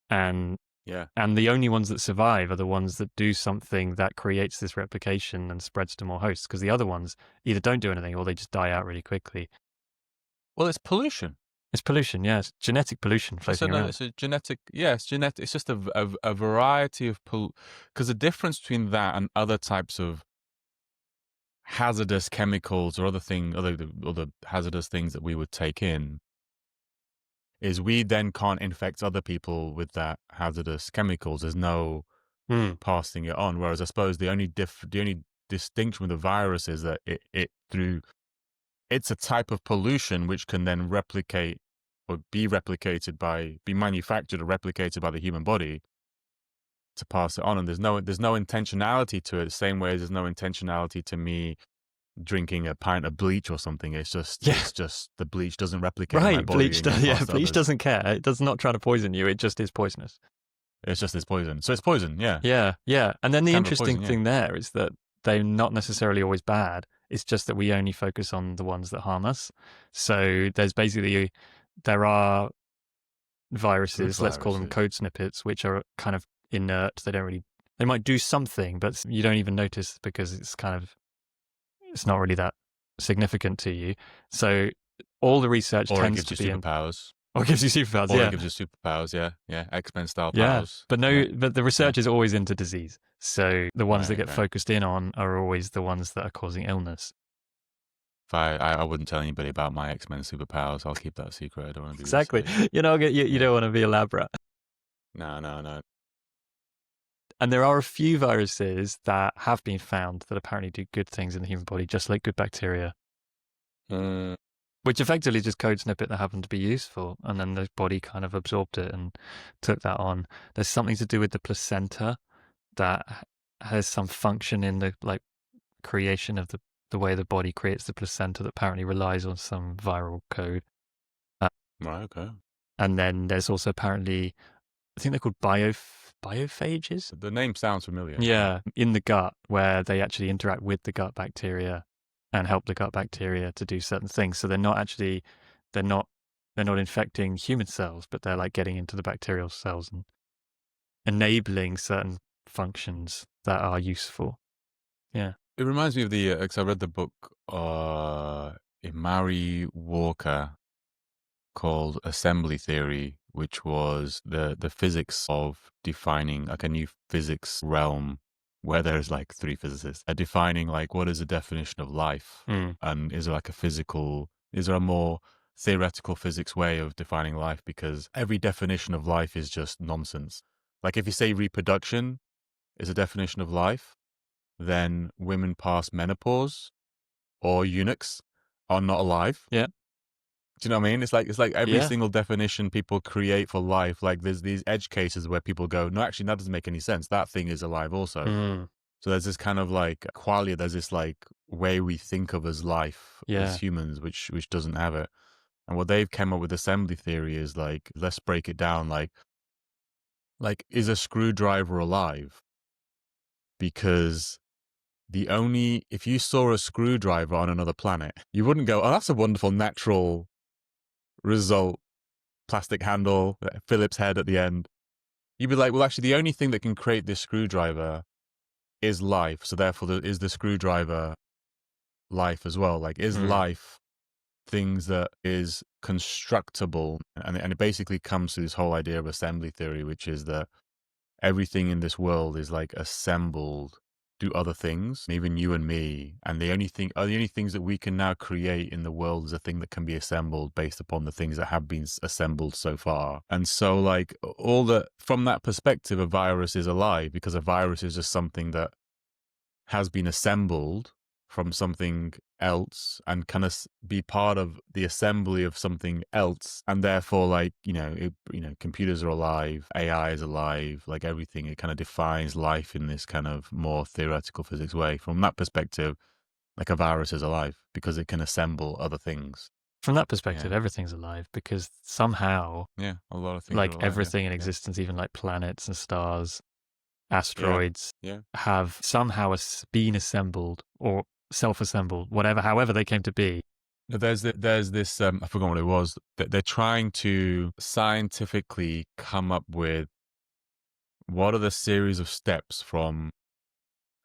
S2: and the only ones that survive are the ones that do something that creates this replication and spreads to more hosts, because the other ones either don't do anything or they just die out really quickly.
S1: Well, it's pollution.
S2: It's pollution, yeah. It's genetic pollution floating around.
S1: It's a genetic, yeah, it's genetic. It's just a variety of because the difference between that and other types of hazardous chemicals or other hazardous things that we would take in is we then can't infect other people with that hazardous chemicals. There's no passing it on. Whereas I suppose the only distinction with the virus is that it's a type of pollution which can then replicate or be manufactured or replicated by the human body to pass it on. And there's no intentionality to it, the same way as there's no intentionality to me drinking a pint of bleach or something. It's just the bleach doesn't replicate in my body.
S2: Bleach doesn't care. It does not try to poison you. It just is poisonous.
S1: It's just poison. So it's poison, yeah.
S2: Yeah. And then the interesting thing there is that they're not necessarily always bad. It's just that we only focus on the ones that harm us. So there are viruses, let's call them code snippets, which are kind of inert. They might do something, but you don't even notice because it's kind of it's not really that significant to you. So all the research
S1: Or it
S2: tends
S1: gives
S2: to
S1: you
S2: be in,
S1: superpowers.
S2: or gives you superpowers,
S1: Or it
S2: yeah.
S1: gives you superpowers, yeah. Yeah. X-Men style
S2: Yeah.
S1: powers.
S2: But
S1: Yeah.
S2: but the
S1: Yeah.
S2: research is always into disease. So the ones that
S1: Right,
S2: get
S1: right.
S2: focused in on are always the ones that are causing illness.
S1: If I wouldn't tell anybody about my X-Men superpowers. I'll keep that secret. I don't want to be
S2: Exactly.
S1: risque.
S2: You
S1: Yeah.
S2: don't want to be elaborate.
S1: No, no, no.
S2: And there are a few viruses that have been found that apparently do good things in the human body, just like good bacteria,
S1: Mm,
S2: which effectively just code snippet that happened to be useful. And then the body kind of absorbed it and took that on. There's something to do with the placenta that has some function in the like creation of the way the body creates the placenta that apparently relies on some viral code.
S1: right, okay.
S2: And then there's also apparently, I think they're called biophages.
S1: The name sounds familiar.
S2: Yeah, in the gut where they actually interact with the gut bacteria and help the gut bacteria to do certain things. So they're not actually, they're not, they're not infecting human cells, but they're like getting into the bacterial cells and enabling certain functions that are useful. Yeah.
S1: It reminds me of the, because I read the book, Mary Walker called Assembly Theory, which was the physics of defining like a new physics realm where there's like three physicists defining like what is the definition of life, and is there like is there a more theoretical physics way of defining life, because every definition of life is just nonsense. Like if you say reproduction is a definition of life, then women past menopause or eunuchs are not alive.
S2: Yeah.
S1: Do you know what I mean? It's like every
S2: Yeah.
S1: single definition people create for life. Like there's these edge cases where people go, no, actually, that doesn't make any sense. That thing is alive also. So there's this kind of like qualia. There's this like way we think of as life as humans, which doesn't have it. And what they've come up with assembly theory is like, let's break it down. Like is a screwdriver alive? Because if you saw a screwdriver on another planet, you wouldn't go, oh, that's a wonderful natural result. Plastic handle, Phillips head at the end. You'd be like, well, actually, the only thing that can create this screwdriver is life. So therefore, is the screwdriver life as well? Like, is life things that is constructible? And it basically comes to this whole idea of assembly theory, which is that everything in this world is like assembled do other things, even you and me. And the only things that we can now create in the world is a thing that can be assembled based upon the things that have been assembled so far. And so like from that perspective, a virus is alive because a virus is just something that has been assembled from something else and can be part of the assembly of something else, and therefore like computers are alive, AI is alive, like everything, it kind of defines life in this kind of more theoretical physics way. From that perspective, like a virus is alive because it can assemble other things.
S2: From that perspective, everything's alive because somehow
S1: a lot of things
S2: like
S1: are alive,
S2: everything in existence, even like planets and stars, asteroids, have somehow been assembled or self-assembled, however they came to be.
S1: There's this I forgot what it was, that they're trying to scientifically come up with what are the series of steps from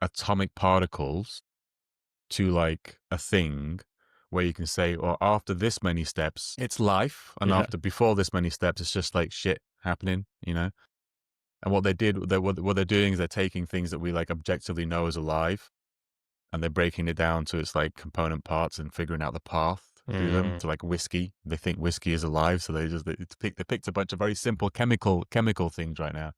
S1: atomic particles to like a thing where you can say, well, after this many steps it's life, and before this many steps it's just like shit happening. And what they're doing is they're taking things that we like objectively know as alive, and they're breaking it down to its like component parts and figuring out the path through them. To like whiskey, they think whiskey is alive, so they picked a bunch of very simple chemical things right now.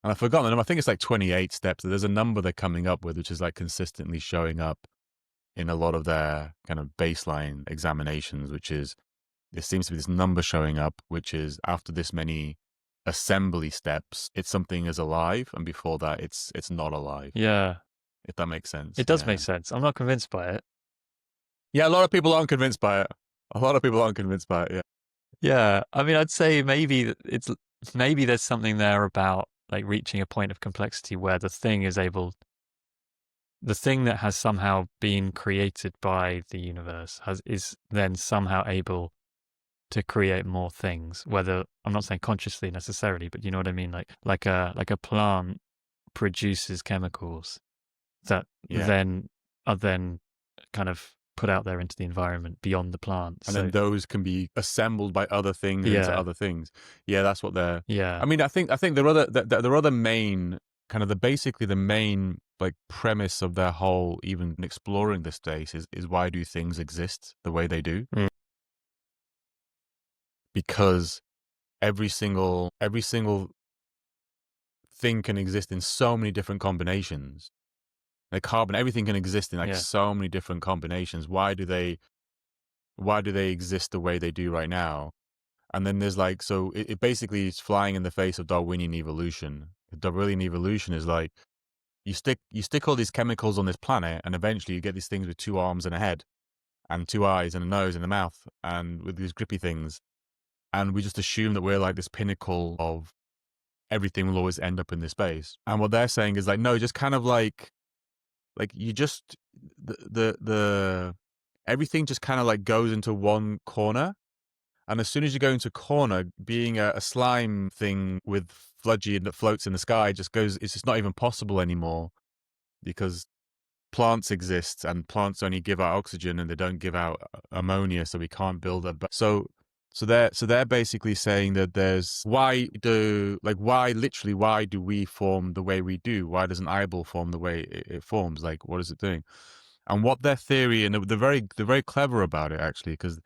S1: And I've forgotten the number. I think it's like 28 steps. There's a number they're coming up with, which is like consistently showing up in a lot of their kind of baseline examinations, which is, there seems to be this number showing up, which is after this many assembly steps, it's something is alive, and before that, it's not alive.
S2: Yeah.
S1: If that makes sense.
S2: It does make sense. I'm not convinced by it.
S1: Yeah, a lot of people aren't convinced by it. Yeah.
S2: Yeah. I mean, I'd say maybe there's something there about like reaching a point of complexity where the thing that has somehow been created by the universe is then somehow able to create more things. Whether, I'm not saying consciously necessarily, but you know what I mean? Like a plant produces chemicals that then are then kind of put out there into the environment beyond the plants.
S1: And then those can be assembled by other things into other things. Yeah, that's what they're.
S2: Yeah.
S1: I mean, I think there are other main kind of basically the main like premise of their whole even exploring this space is why do things exist the way they do?
S2: Mm.
S1: Because every single thing can exist in so many different combinations. Like carbon, everything can exist in like so many different combinations. Why do they exist the way they do right now? And then there's like, so it basically is flying in the face of Darwinian evolution. Darwinian evolution is like you stick all these chemicals on this planet, and eventually you get these things with 2 arms and a head, and 2 eyes and a nose and a mouth, and with these grippy things, and we just assume that we're like this pinnacle of everything will always end up in this space. And what they're saying is like, no, just kind of like you just the everything just kind of like goes into one corner. And as soon as you go into a corner, being a slime thing with fludgy that floats in the sky it's just not even possible anymore, because plants exist and plants only give out oxygen and they don't give out ammonia, so we can't build a. So they're basically saying that there's why do we form the way we do? Why does an eyeball form the way it forms? Like, what is it doing? And what their theory, and they're very clever about it actually, because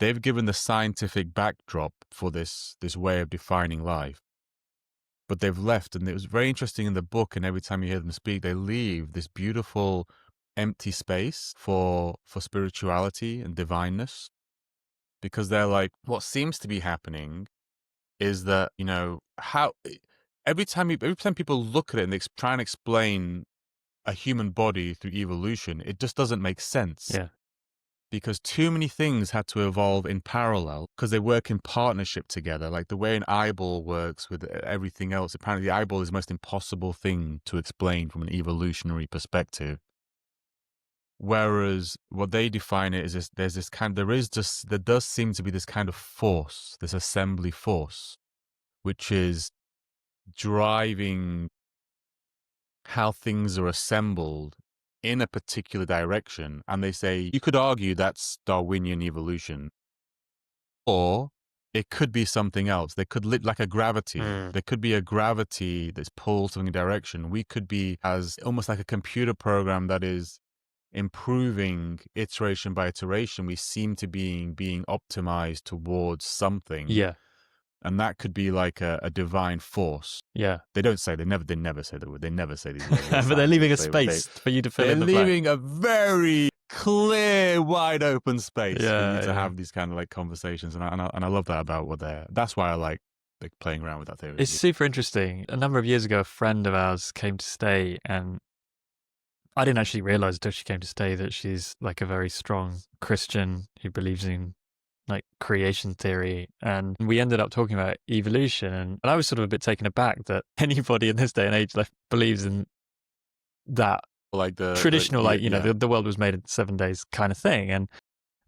S1: they've given the scientific backdrop for this way of defining life, but they've left, and it was very interesting in the book, and every time you hear them speak, they leave this beautiful empty space for spirituality and divineness, because they're like, what seems to be happening is that, how every time people look at it and they try and explain a human body through evolution, it just doesn't make sense.
S2: Yeah.
S1: Because too many things had to evolve in parallel, because they work in partnership together. Like the way an eyeball works with everything else. Apparently the eyeball is the most impossible thing to explain from an evolutionary perspective. Whereas what they define it is there does seem to be this kind of force, this assembly force, which is driving how things are assembled in a particular direction. And they say, you could argue that's Darwinian evolution, or it could be something else. They could like a gravity. There could be a gravity that's pulled something in a direction. We could be as almost like a computer program that is improving iteration by iteration. We seem to be being optimized towards something.
S2: Yeah.
S1: And that could be like a divine force.
S2: Yeah.
S1: They never say the word. They never say these words.
S2: But they're leaving a space for you to fill in the
S1: They're
S2: blank.
S1: leaving a very clear, wide open space for you to
S2: Yeah.
S1: have these kind of like conversations. And I love that about that's why I like playing around with that theory.
S2: It's super interesting. A number of years ago, a friend of ours came to stay, and I didn't actually realize until she came to stay that she's like a very strong Christian who believes in like creation theory. And we ended up talking about evolution, and I was sort of a bit taken aback that anybody in this day and age like believes in that
S1: like the
S2: traditional, the world was made in 7 days kind of thing.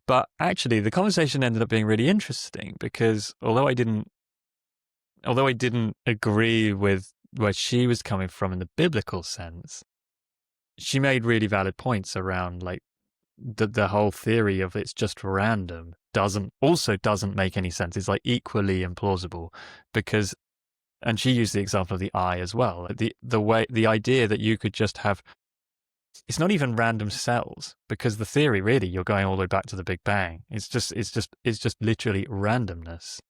S2: But actually the conversation ended up being really interesting, because although I didn't agree with where she was coming from in the biblical sense, she made really valid points around like the whole theory of it's just random doesn't make any sense. It's like equally implausible, because, and she used the example of the eye as well. The idea that you could just have, it's not even random cells, because the theory really, you're going all the way back to the Big Bang. It's just literally randomness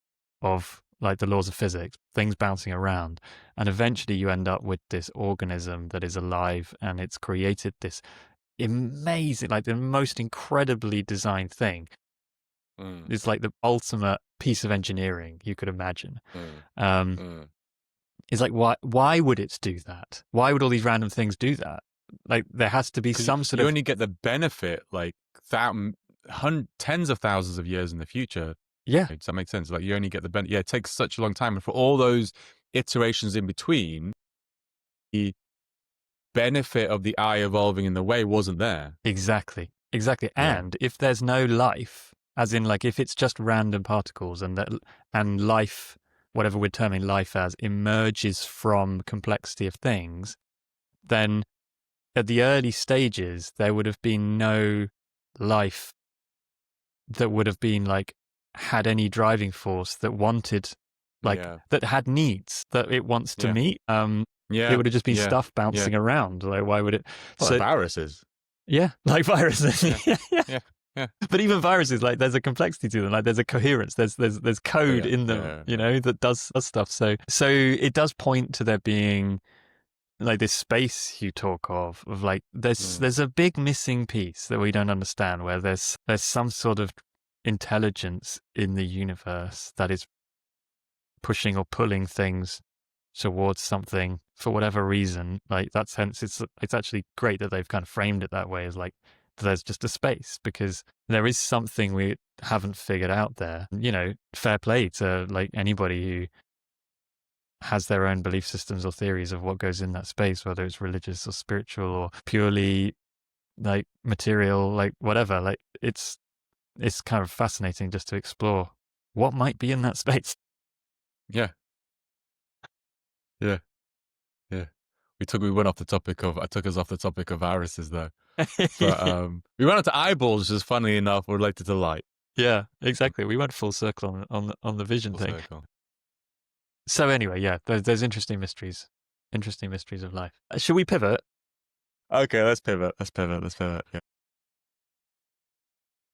S2: of like the laws of physics, things bouncing around. And eventually you end up with this organism that is alive, and it's created this amazing, like the most incredibly designed thing. It's like the ultimate piece of engineering you could imagine. It's like, why would it do that? Why would all these random things do that? Like there has to be some sort of...
S1: You only get the benefit like tens of thousands of years in the future.
S2: Yeah.
S1: Does that make sense? Like you only get the benefit. Yeah, it takes such a long time. And for all those iterations in between, the benefit of the eye evolving in the way wasn't there.
S2: Exactly.
S1: Yeah.
S2: And if there's no life, as in like if it's just random particles and life, whatever we're terming life as, emerges from complexity of things, then at the early stages, there would have been no life that would have been like had any driving force that wanted like that had needs that it wants to meet. It would have just been stuff bouncing around. Like why would it?
S1: Well, viruses.
S2: Yeah, like viruses.
S1: Yeah.
S2: But even viruses, like there's a complexity to them. Like there's a coherence. There's code in them, you know, that does stuff. So it does point to there being like this space you talk of like there's a big missing piece that we don't understand, where there's some sort of intelligence in the universe that is pushing or pulling things towards something for whatever reason. Like that sense, it's actually great that they've kind of framed it that way, as like there's just a space, because there is something we haven't figured out there. You know, fair play to like anybody who has their own belief systems or theories of what goes in that space, whether it's religious or spiritual or purely like material, like whatever. Like it's kind of fascinating just to explore what might be in that space.
S1: Yeah. We went off the topic of, I took us off the topic of viruses though. But we went on to eyeballs, which is funnily enough related to light.
S2: Yeah, exactly. We went full circle on the vision thing. Circle. So anyway, yeah, there's interesting mysteries of life. Should we pivot?
S1: Okay, let's pivot. Yeah.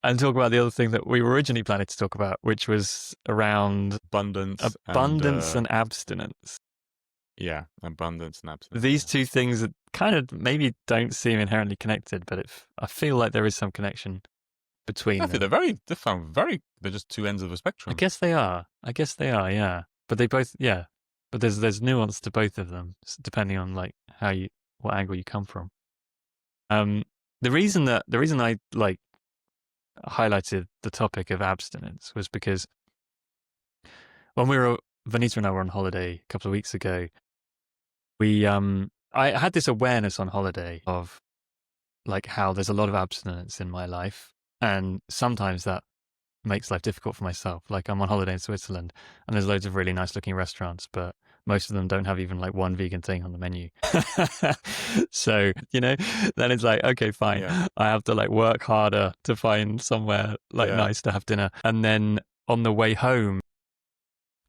S2: And talk about the other thing that we were originally planning to talk about, which was around
S1: abundance
S2: and abstinence.
S1: Yeah, abundance and abstinence.
S2: These two things that kind of maybe don't seem inherently connected, but I feel like there is some connection between them.
S1: They're just two ends of a spectrum.
S2: I guess they are, yeah. But they both, yeah. But there's nuance to both of them, depending on like what angle you come from. The reason I like highlighted the topic of abstinence was because when Vanita and I were on holiday a couple of weeks ago, I had this awareness on holiday of like how there's a lot of abstinence in my life, and sometimes that makes life difficult for myself. Like I'm on holiday in Switzerland and there's loads of really nice looking restaurants, but most of them don't have even like one vegan thing on the menu. So, you know, then it's like, okay, fine. Yeah. I have to like work harder to find somewhere like nice to have dinner. And then on the way home,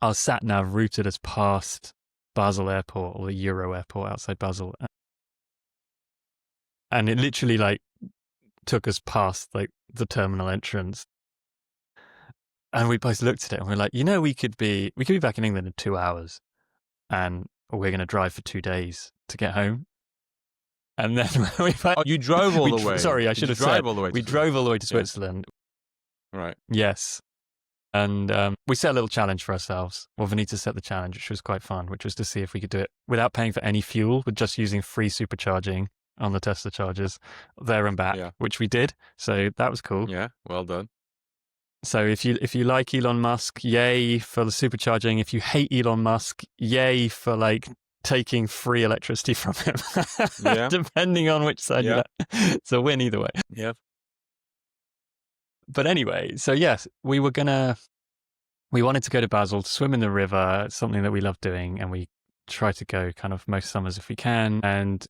S2: our sat nav routed us past Basel Airport, or the Euro Airport outside Basel. And it literally like took us past like the terminal entrance. And we both looked at it and we're like, you know, we could be back in England in 2 hours, and we're going to drive for 2 days to get home. And then
S1: you drove all the way.
S2: Sorry, I should have said we drove all the way to Switzerland.
S1: Right.
S2: Yes. And we set a little challenge for ourselves. Well, Vanita set the challenge, which was quite fun, which was to see if we could do it without paying for any fuel, with just using free supercharging on the Tesla chargers there and back, which we did. So that was cool.
S1: Yeah, well done.
S2: So if you like Elon Musk, yay for the supercharging. If you hate Elon Musk, yay for like taking free electricity from him. Depending on which side you're at. It's a win either way.
S1: Yeah.
S2: But anyway, so yes, we wanted to go to Basel to swim in the river. It's something that we love doing, and we try to go kind of most summers if we can. And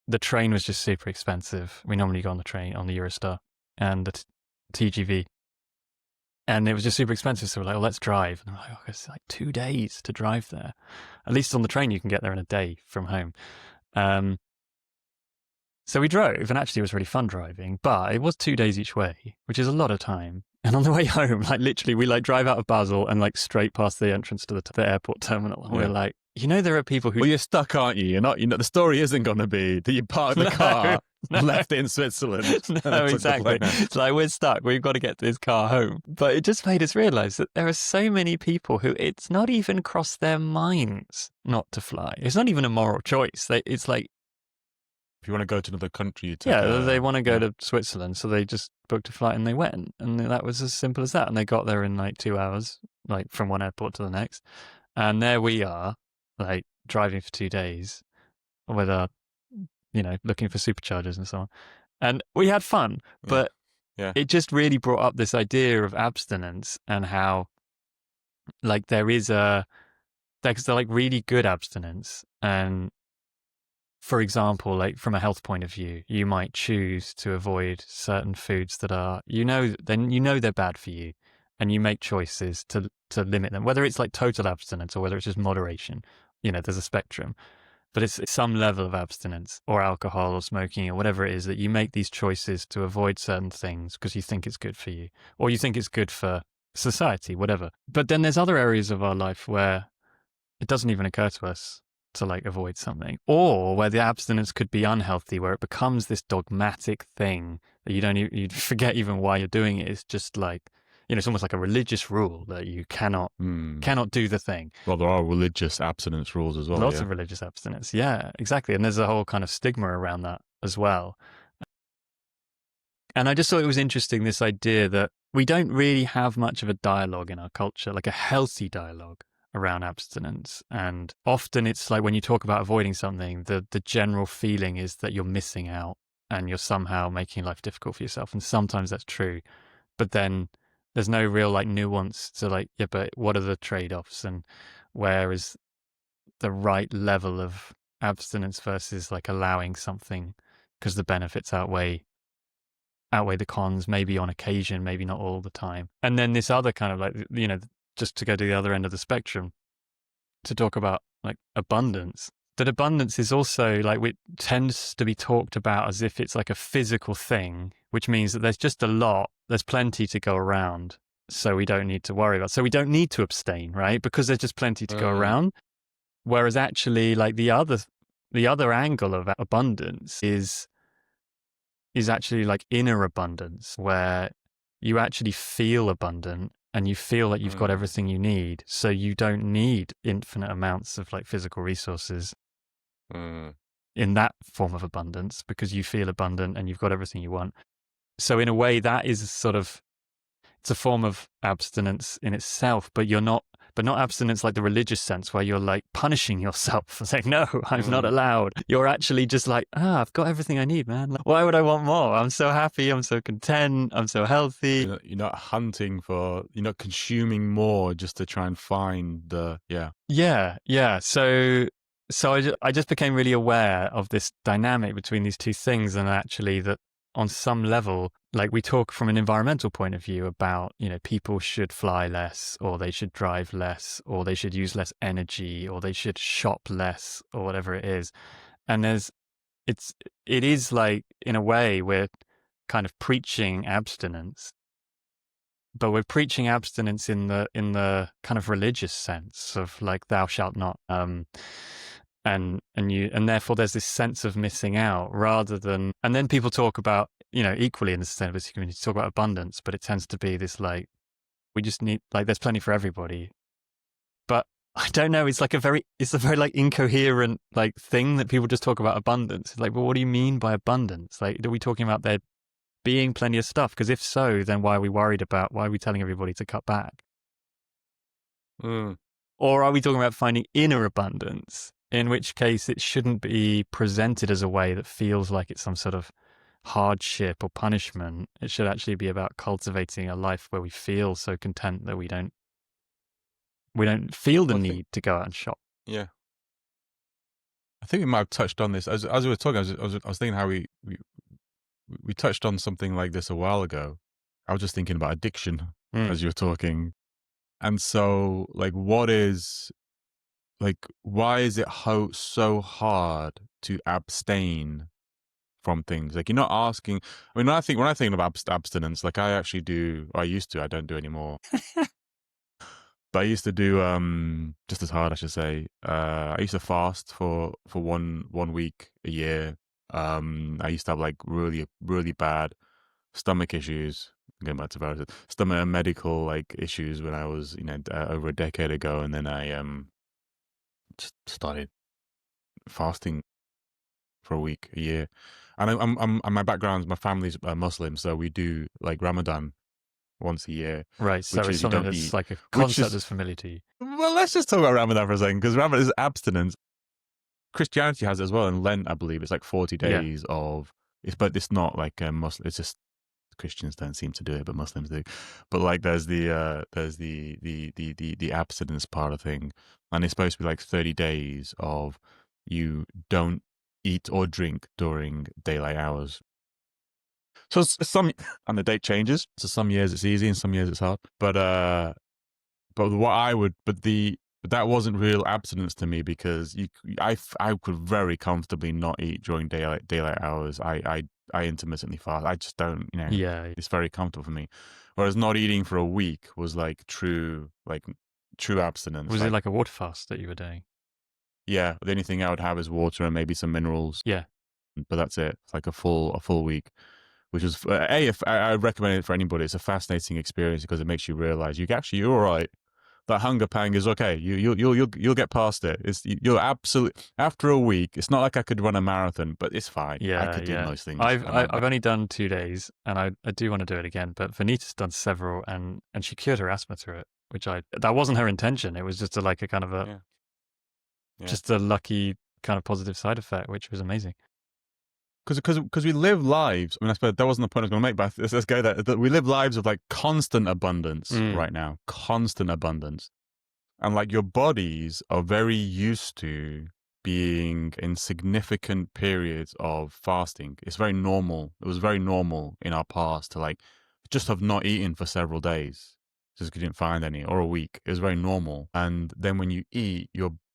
S2: the train was just super expensive. We normally go on the train, on the Eurostar and the TGV. And it was just super expensive. So we're like, well, let's drive. And I'm like, oh, it's like 2 days to drive there. At least on the train, you can get there in a day from home. So we drove, and actually it was really fun driving, but it was 2 days each way, which is a lot of time. And on the way home, like literally we like drive out of Basel and like straight past the entrance to the airport terminal. And we're like, you know, there are people who...
S1: Well, you're stuck, aren't you? You're not, the story isn't going to be that you parked the car, left it in Switzerland.
S2: No, exactly. It's like, we're stuck. We've got to get this car home. But it just made us realize that there are so many people who it's not even crossed their minds not to fly. It's not even a moral choice. It's like...
S1: If you want to go to another country,
S2: they want to go to Switzerland, so they just booked a flight and they went, and that was as simple as that. And they got there in like 2 hours, like from one airport to the next. And there we are, like driving for 2 days with our, looking for superchargers and so on. And we had fun, but it just really brought up this idea of abstinence and how, like, there's like really good abstinence, and for example, like from a health point of view, you might choose to avoid certain foods that are, they're bad for you, and you make choices to limit them, whether it's like total abstinence or whether it's just moderation. There's a spectrum, but it's some level of abstinence or alcohol or smoking or whatever it is that you make these choices to avoid certain things because you think it's good for you or you think it's good for society, whatever. But then there's other areas of our life where it doesn't even occur to us to like avoid something, or where the abstinence could be unhealthy, where it becomes this dogmatic thing that you forget even why you're doing it. It's just like, it's almost like a religious rule that you cannot do the thing.
S1: Well, there are religious abstinence rules as well.
S2: Lots
S1: Yeah.
S2: of religious abstinence. Yeah, exactly. And there's a whole kind of stigma around that as well. And I just thought it was interesting, this idea that we don't really have much of a dialogue in our culture, like a healthy dialogue around abstinence. And often it's like when you talk about avoiding something, the general feeling is that you're missing out and you're somehow making life difficult for yourself. And sometimes that's true. But then there's no real like nuance to like, yeah, but what are the trade-offs and where is the right level of abstinence versus like allowing something because the benefits outweigh the cons, maybe on occasion, maybe not all the time. And then this other kind of like, just to go to the other end of the spectrum, to talk about like abundance, that abundance is also like, it tends to be talked about as if it's like a physical thing, which means that there's just there's plenty to go around. So we don't need to worry about, so we don't need to abstain, right? Because there's just plenty to go around. Whereas actually like the other angle of abundance is actually like inner abundance, where you actually feel abundant and you feel like you've got everything you need. So you don't need infinite amounts of like physical resources in that form of abundance, because you feel abundant and you've got everything you want. So in a way, that is it's a form of abstinence in itself, but not abstinence like the religious sense where you're like punishing yourself for saying, no, I'm not allowed. You're actually just like, I've got everything I need, man. Like, why would I want more? I'm so happy. I'm so content. I'm so healthy.
S1: You're not hunting you're not consuming more just to try and find yeah.
S2: Yeah. So I just became really aware of this dynamic between these two things, and actually that on some level, like we talk from an environmental point of view about, people should fly less, or they should drive less, or they should use less energy, or they should shop less, or whatever it is. And it is like, in a way, we're kind of preaching abstinence, but we're preaching abstinence in the kind of religious sense of like, thou shalt not, and therefore there's this sense of missing out, rather than, and then people talk about, equally in the sustainability community, talk about abundance, but it tends to be this like, we just need, like, there's plenty for everybody. But I don't know, it's a very like incoherent like thing that people just talk about abundance. It's like, well, what do you mean by abundance? Like, are we talking about there being plenty of stuff? Because if so, then why are we telling everybody to cut back? Or are we talking about finding inner abundance, in which case it shouldn't be presented as a way that feels like it's some sort of hardship or punishment? It should actually be about cultivating a life where we feel so content that we don't feel the need to go out and shop.
S1: Yeah. I think we might have touched on this as we were talking. I was thinking how we touched on something like this a while ago. I was just thinking about addiction as you were talking. And so, like, why is it so hard to abstain from things? Like, you're not asking. I mean, when I think of abstinence, like I actually do. I used to. I don't do anymore. But I used to do just as hard, I should say. I used to fast for 1 week a year. I used to have like really, really bad stomach issues. Going back to viruses, stomach and medical like issues when I was, over a decade ago, and then I just started fasting for a week a year. And my background, my family's Muslim, so we do like Ramadan once a year.
S2: Right, so it's something that's like a concept that's familiar to you.
S1: Well, let's just talk about Ramadan for a second, because Ramadan is abstinence. Christianity has it as well, in Lent, I believe it's like 40 days of. But it's not like Muslim. It's just Christians don't seem to do it, but Muslims do. But like, there's the abstinence part of thing, and it's supposed to be like 30 days of you don't eat or drink during daylight hours. So some, and the date changes. So some years it's easy and some years it's hard. But what I would, but that wasn't real abstinence to me, because I could very comfortably not eat during daylight hours. I intermittently fast. I just don't,
S2: Yeah.
S1: it's very comfortable for me. Whereas not eating for a week was like true abstinence.
S2: Was it
S1: Like,
S2: like a water fast that you were doing?
S1: yeah, the only thing I would have is water and maybe some minerals,
S2: Yeah.
S1: but that's it. It's like a full week, which is if I recommend it for anybody. It's a fascinating experience because it makes you realize you're all right. That hunger pang is okay. You'll get past it. You're absolutely, after a week. It's not like I could run a marathon, but it's fine. I
S2: Yeah,
S1: could do
S2: yeah.
S1: most things.
S2: I've only done 2 days, and I do want to do it again. But Vanita's done several, and she cured her asthma through it, which that wasn't her intention. It was just a kind of
S1: Yeah.
S2: just a lucky kind of positive side effect, which was amazing.
S1: Because we live lives. I mean, I suppose that wasn't the point I was going to make, but let's go there. That we live lives of like constant abundance right now, constant abundance, and like your bodies are very used to being in significant periods of fasting. It's very normal. It was very normal in our past to like just have not eaten for several days just because you didn't find any, or a week. It was very normal. And then when you eat,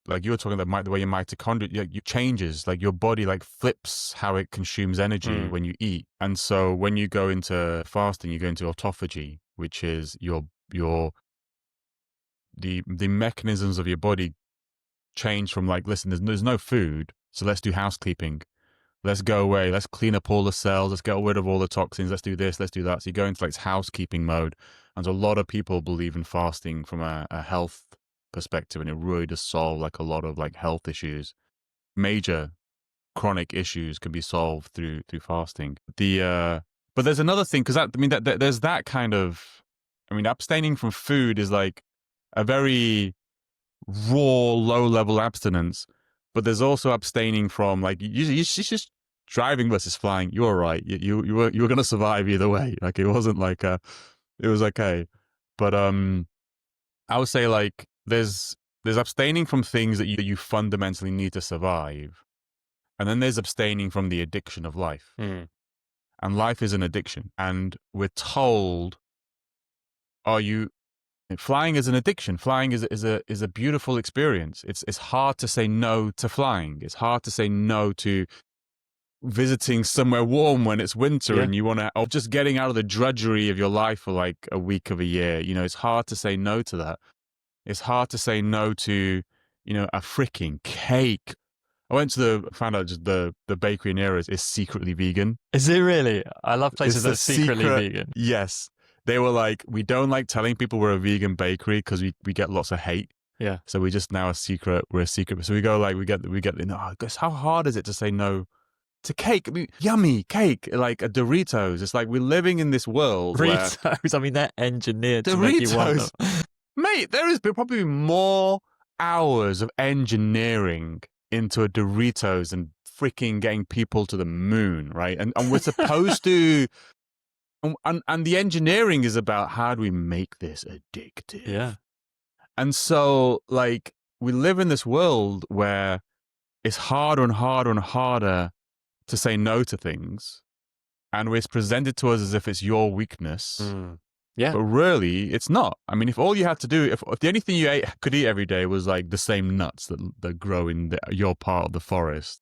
S1: like you were talking about the way your mitochondria you changes, like your body like flips how it consumes energy when you eat. And so when you go into fasting, you go into autophagy, which is the mechanisms of your body change from like, listen, there's no food, so let's do housekeeping. Let's go away. Let's clean up all the cells. Let's get rid of all the toxins. Let's do this. Let's do that. So you go into like housekeeping mode. And so a lot of people believe in fasting from a health perspective, and it really does solve like a lot of like health issues. Major chronic issues can be solved through fasting. But there's another thing, because there's that kind of, abstaining from food is like a very raw, low level abstinence. But there's also abstaining from like you just driving versus flying. You're all right. You were going to survive either way. Like it wasn't like it was okay. But I would say like there's abstaining from things that you fundamentally need to survive, and then there's abstaining from the addiction of life. And life is an addiction, and we're told, flying is an addiction. Flying is a beautiful experience. It's hard to say no to flying. It's hard to say no to visiting somewhere warm when it's winter and you want to, or just getting out of the drudgery of your life for like a week of a year. It's hard to say no to that. It's hard to say no to, a freaking cake. I found out just the bakery near us is secretly vegan.
S2: Is it really? I love places that are secretly vegan.
S1: Yes. They were like, we don't like telling people we're a vegan bakery because we get lots of hate.
S2: Yeah.
S1: So we just now we're a secret. So we go like, we get, guess how hard is it to say no to cake? Yummy cake, like a Doritos. It's like we're living in this world.
S2: Doritos, they're engineered to make you want them.
S1: Mate, there is probably more hours of engineering into a Doritos and freaking getting people to the moon, right? And we're supposed to... And the engineering is about how do we make this addictive?
S2: Yeah.
S1: And so, like, we live in this world where it's harder and harder and harder to say no to things. And it's presented to us as if it's your weakness.
S2: Yeah.
S1: But really, it's not. If all you had to do, if the only thing you could eat every day was like the same nuts that grow in your part of the forest,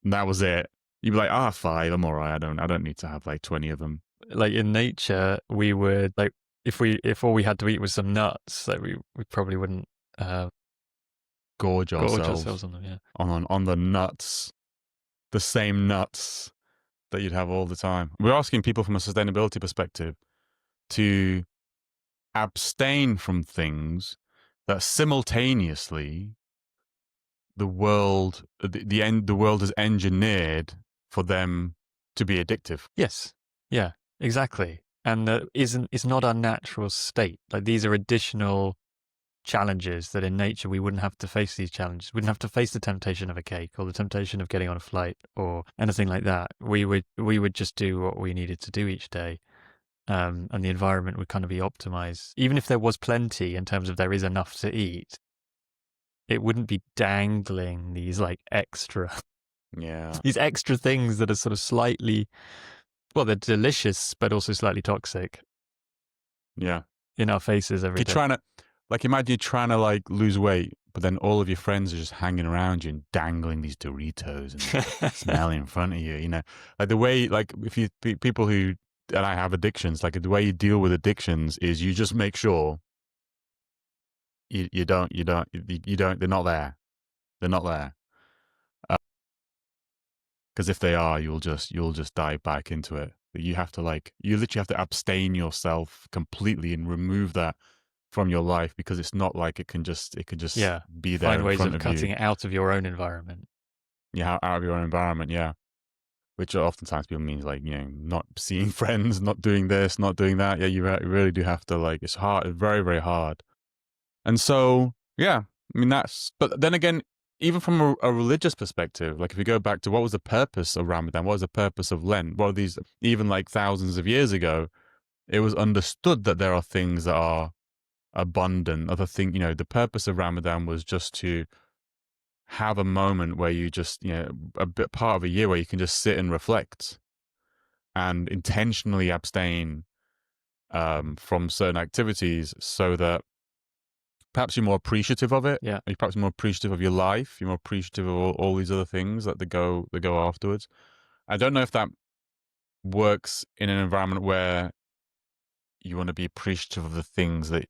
S1: and that was it, you'd be like, 5, I'm all right. I don't need to have like 20 of them.
S2: Like in nature, we would like if all we had to eat was some nuts, like we probably wouldn't
S1: gorge ourselves
S2: on them. Yeah,
S1: on the nuts, the same nuts that you'd have all the time. We're asking people from a sustainability perspective to abstain from things that simultaneously the world is engineered for them to be addictive.
S2: Yes. Yeah, exactly. And that it's not our natural state. Like these are additional challenges that in nature we wouldn't have to face these challenges. We wouldn't have to face the temptation of a cake or the temptation of getting on a flight or anything like that. We would just do what we needed to do each day. And the environment would kind of be optimized. Even if there was plenty in terms of there is enough to eat, it wouldn't be dangling these like extra
S1: Yeah.
S2: These extra things that are sort of slightly, well, they're delicious, but also slightly toxic
S1: Yeah.
S2: in our faces every
S1: You're
S2: day.
S1: trying to, like, imagine you're trying to, like, lose weight, but then all of your friends are just hanging around you and dangling these Doritos and smelling in front of you, you know? Like, the way, like, if you, people who, and I have addictions, like, the way you deal with addictions is you just make sure you don't, they're not there. They're not there. Because if they are, you'll just dive back into it. You have to, like, you literally have to abstain yourself completely and remove that from your life, because it's not like it can just
S2: Yeah.
S1: be there
S2: Find
S1: in
S2: ways
S1: front
S2: of
S1: of you.
S2: cutting it out of your own environment.
S1: Yeah, out of your own environment. Yeah, which oftentimes people means, like, you know, not seeing friends, not doing this, not doing that. Yeah, you really do have to, like, it's hard. It's very, very hard. And so, yeah, I mean, that's, but then again, even from a religious perspective, like, if you go back to what was the purpose of Ramadan, what was the purpose of Lent, what are these, even like thousands of years ago, it was understood that there are things that are abundant. Other thing, you know, the purpose of Ramadan was just to have a moment where you just, you know, a bit part of a year where you can just sit and reflect and intentionally abstain from certain activities, so that perhaps you're more appreciative of it.
S2: Yeah.
S1: You're perhaps more appreciative of your life. You're more appreciative of all these other things that go afterwards. I don't know if that works in an environment where you want to be appreciative of the things that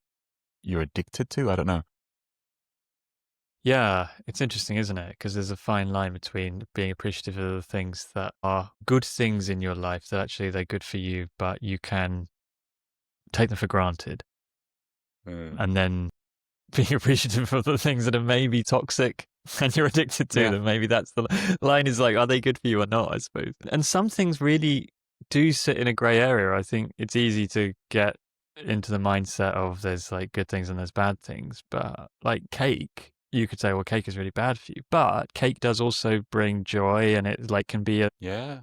S1: you're addicted to. I don't know.
S2: Yeah, it's interesting, isn't it? Because there's a fine line between being appreciative of the things that are good things in your life, that actually they're good for you, but you can take them for granted.
S1: Mm.
S2: And then being appreciative of the things that are maybe toxic and you're addicted to
S1: Yeah.
S2: them. Maybe that's the line, is like, are they good for you or not, I suppose. And some things really do sit in a grey area. I think it's easy to get into the mindset of there's like good things and there's bad things. But like cake, you could say, well, cake is really bad for you. But cake does also bring joy, and it like can be
S1: Yeah.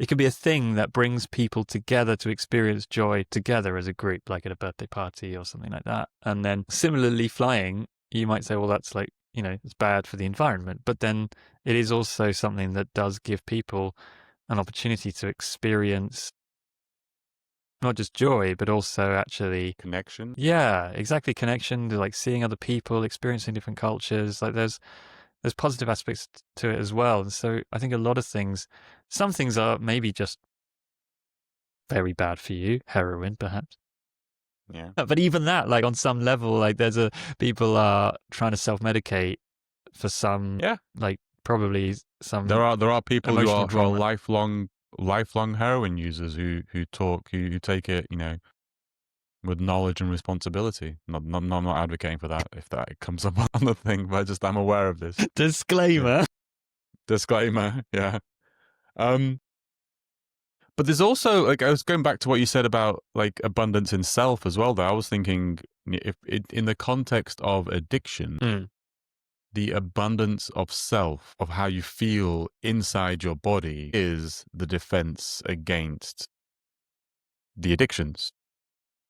S2: it can be a thing that brings people together to experience joy together as a group, like at a birthday party or something like that. And then similarly, flying, you might say, well, that's like, you know, it's bad for the environment. But then it is also something that does give people an opportunity to experience not just joy, but also actually,
S1: Connection.
S2: yeah, exactly, connection, like seeing other people, experiencing different cultures. Like there's positive aspects to it as well. And so I think a lot of things, some things are maybe just very bad for you, heroin perhaps.
S1: Yeah.
S2: But even that, like on some level, like people are trying to self-medicate for some,
S1: Yeah.
S2: like probably some
S1: There are people
S2: emotional
S1: who are
S2: trauma.
S1: lifelong heroin users who take it, you know, with knowledge and responsibility. I'm not advocating for that if that comes up on the thing, but just I'm aware of this. Yeah.
S2: Disclaimer.
S1: Disclaimer. Yeah. Um, but there's also, like, I was going back to what you said about, like, abundance in self as well. Though I was thinking, if it, in the context of addiction,
S2: Mm.
S1: the abundance of self, of how you feel inside your body, is the defense against the addictions.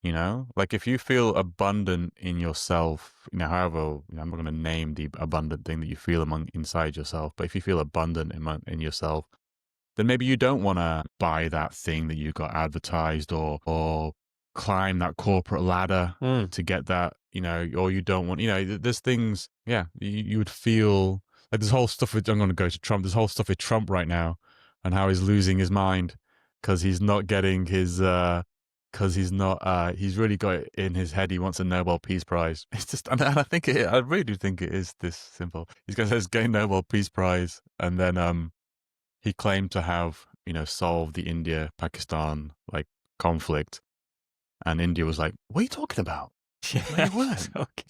S1: You know, like, if you feel abundant in yourself, you know, however, you know, I'm not going to name the abundant thing that you feel inside yourself, but if you feel abundant in yourself, then maybe you don't want to buy that thing that you got advertised, or climb that corporate ladder
S2: Mm.
S1: to get that, you know, or you don't want, you know, there's things, yeah, you would feel like this whole stuff with, I'm going to go to Trump, this whole stuff with Trump right now, and how he's losing his mind because he's not getting his, because he's not, he's really got it in his head he wants a Nobel Peace Prize. It's just, and I think I really do think it is this simple. He's going to get a Nobel Peace Prize, and then he claimed to have, you know, solved the India-Pakistan, like, conflict. And India was like, what are you talking about? No,
S2: Yeah.
S1: you weren't.
S2: Okay.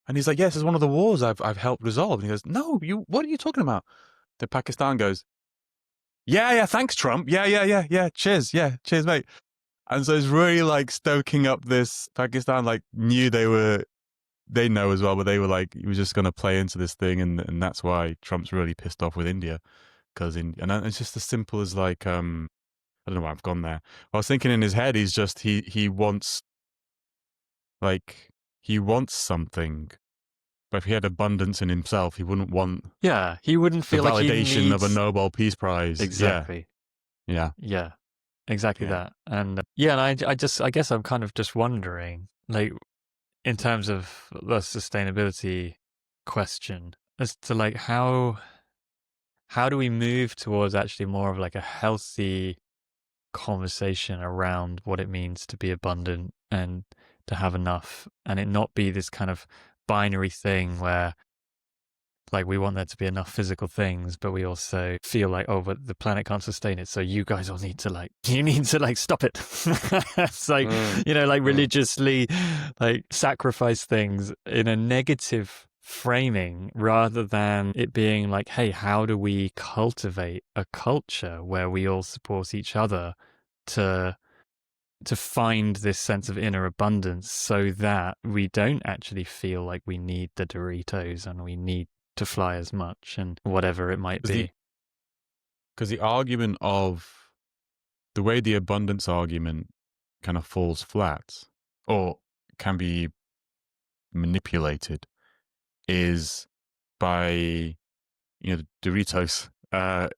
S1: And he's like, yes, it's one of the wars I've helped resolve. And he goes, no, what are you talking about? Then Pakistan goes, yeah, thanks, Trump. Yeah. Cheers, mate. And so it's really, like, stoking up this. Pakistan, like, knew they know as well, but they were like, he was just going to play into this thing. And that's why Trump's really pissed off with India. And it's just as simple as, like, I don't know why I've gone there. I was thinking in his head, he's just, he wants, like, he wants something But if he had abundance in himself, he wouldn't want
S2: Yeah, he wouldn't
S1: the
S2: feel like he
S1: validation of a
S2: needs
S1: Nobel Peace Prize.
S2: exactly.
S1: Yeah.
S2: Yeah, exactly
S1: Yeah.
S2: that. And yeah, and I guess I'm kind of just wondering, like, in terms of the sustainability question, as to like how do we move towards actually more of like a healthy conversation around what it means to be abundant and to have enough, and it not be this kind of binary thing where like we want there to be enough physical things, but we also feel like, oh, but the planet can't sustain it, so you guys all need to like, you need to like stop it. It's like, like religiously like sacrifice things in a negative framing rather than it being like, hey, how do we cultivate a culture where we all support each other to find this sense of inner abundance so that we don't actually feel like we need the Doritos and we need to fly as much and whatever it might be.
S1: Because the argument of the way the abundance argument kind of falls flat or can be manipulated is by, Doritos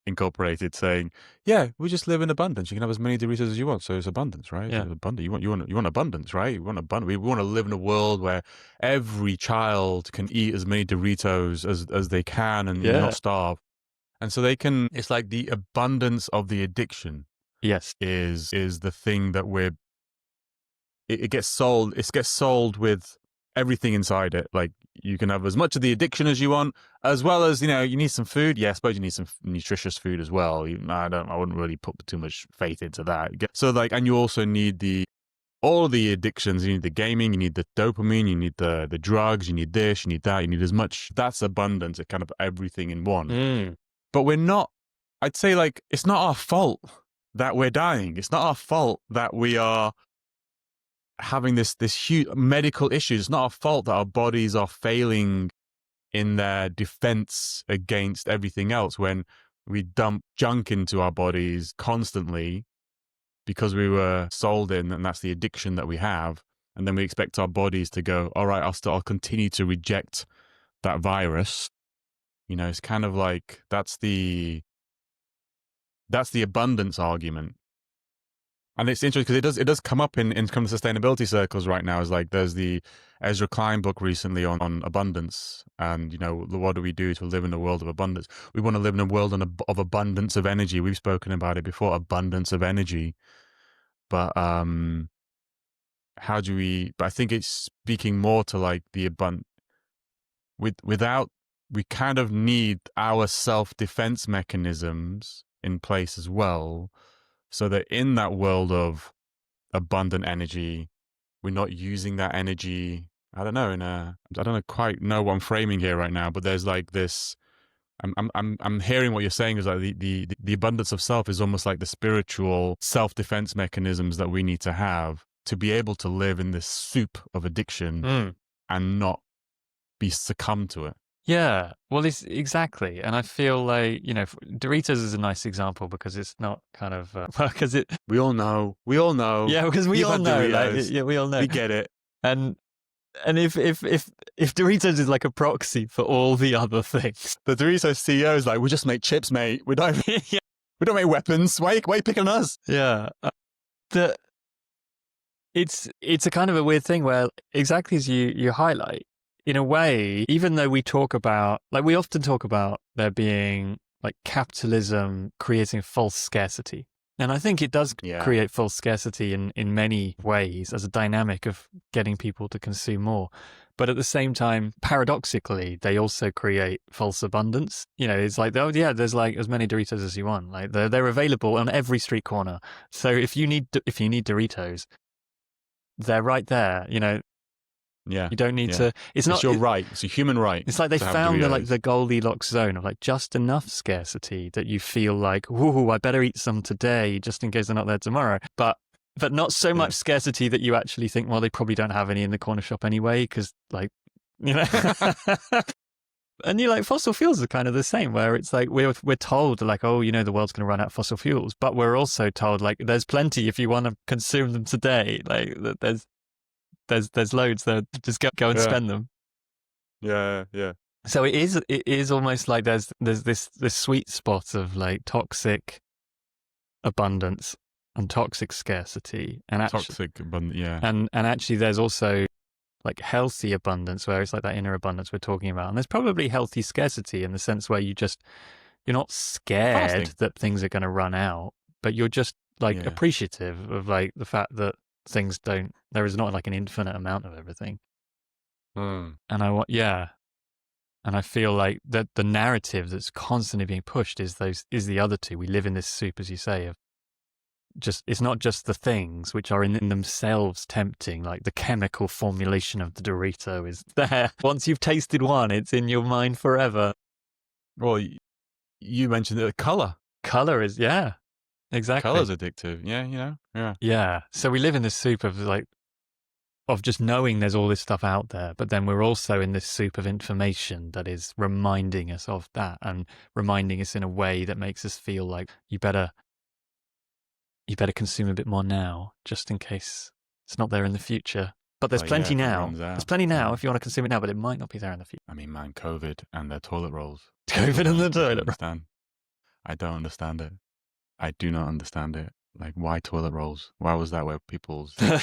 S1: Incorporated saying, yeah, we just live in abundance. You can have as many Doritos as you want. So it's abundance, right?
S2: Yeah.
S1: It's abundant. You want abundance, right? You want abundance. We want to live in a world where every child can eat as many Doritos as they can and not starve. And so it's like the abundance of the addiction.
S2: Yes.
S1: Is the thing that it gets sold. It gets sold with everything inside it. Like you can have as much of the addiction as you want, as well as, you need some food. Yeah, I suppose you need some nutritious food as well. I wouldn't really put too much faith into that. So like, and you also need all the addictions. You need the gaming, you need the dopamine, you need the drugs, you need this, you need that, you need as much. That's abundance. It kind of everything in one. But we're not, I'd say like, it's not our fault that we're dying. It's not our fault that we are having this huge medical issues. It's not our fault that our bodies are failing in their defense against everything else when we dump junk into our bodies constantly because we were sold in, and that's the addiction that we have. And then we expect our bodies to go, all right, I'll continue to reject that virus. It's kind of like that's the abundance argument. And it's interesting because it does come up in kind of sustainability circles right now. Is like there's the Ezra Klein book recently on abundance, and what do we do to live in a world of abundance? We want to live in a world of abundance of energy. We've spoken about it before, abundance of energy. But how do we? But I think it's speaking more to like the without we kind of need our self-defense mechanisms in place as well, so that in that world of abundant energy, we're not using that energy. I don't quite know what I'm framing here right now, but there's like this. I'm hearing what you're saying is like the abundance of self is almost like the spiritual self-defense mechanisms that we need to have to be able to live in this soup of addiction and not be succumb to it.
S2: Yeah, well, it's exactly, and I feel like Doritos is a nice example because it's not kind of because it.
S1: We all know.
S2: Yeah, because we all know. We all know.
S1: We get it.
S2: And if Doritos is like a proxy for all the other things,
S1: the Doritos CEO is like, we just make chips, mate. We don't. We don't make weapons. Why are you picking on us?
S2: Yeah, it's a kind of a weird thing where exactly as you highlight. In a way, even though we often talk about there being like capitalism creating false scarcity. And I think it does create false scarcity in many ways as a dynamic of getting people to consume more. But at the same time, paradoxically, they also create false abundance. It's like, oh yeah, there's like as many Doritos as you want. Like they're available on every street corner. So if you need Doritos, they're right there,
S1: Yeah,
S2: you don't need to. It's
S1: your right. It's a human right.
S2: It's like they found the Goldilocks zone of like just enough scarcity that you feel like, ooh, I better eat some today just in case they're not there tomorrow. But not so much scarcity that you actually think, well, they probably don't have any in the corner shop anyway, because like, And like fossil fuels are kind of the same, where it's like we're told like, oh, the world's going to run out of fossil fuels, but we're also told like there's plenty if you want to consume them today. Like there's loads there. Just go and spend them.
S1: Yeah, yeah.
S2: So it is almost like there's this sweet spot of like toxic abundance and toxic scarcity, and actually
S1: Toxic, abundant. Yeah,
S2: and actually there's also like healthy abundance where it's like that inner abundance we're talking about, and there's probably healthy scarcity in the sense where you're not scared
S1: fasting.
S2: that things are going to run out, but you're just like
S1: Yeah.
S2: appreciative of like the fact that things don't, there is not like an infinite amount of everything.
S1: Mm.
S2: And I want, yeah. And I feel like that the narrative that's constantly being pushed is the other two. We live in this soup, as you say, of just, it's not just the things which are in themselves tempting, like the chemical formulation of the Dorito is there. Once you've tasted one, it's in your mind forever.
S1: Well, you mentioned the color.
S2: Color is, yeah, exactly.
S1: Color's addictive. Yeah, Yeah.
S2: Yeah. So we live in this soup of like, of just knowing there's all this stuff out there, but then we're also in this soup of information that is reminding us of that and reminding us in a way that makes us feel like you better consume a bit more now, just in case it's not there in the future. But there's
S1: Well, yeah,
S2: plenty
S1: if it
S2: now.
S1: runs
S2: There's
S1: out.
S2: plenty now
S1: Yeah.
S2: if you want to consume it now, but it might not be there in the future.
S1: I mean, man, COVID and their toilet rolls.
S2: COVID in the
S1: I don't
S2: toilet.
S1: understand. I don't understand it. I do not understand it. Like, why toilet rolls? Why was that where people's we're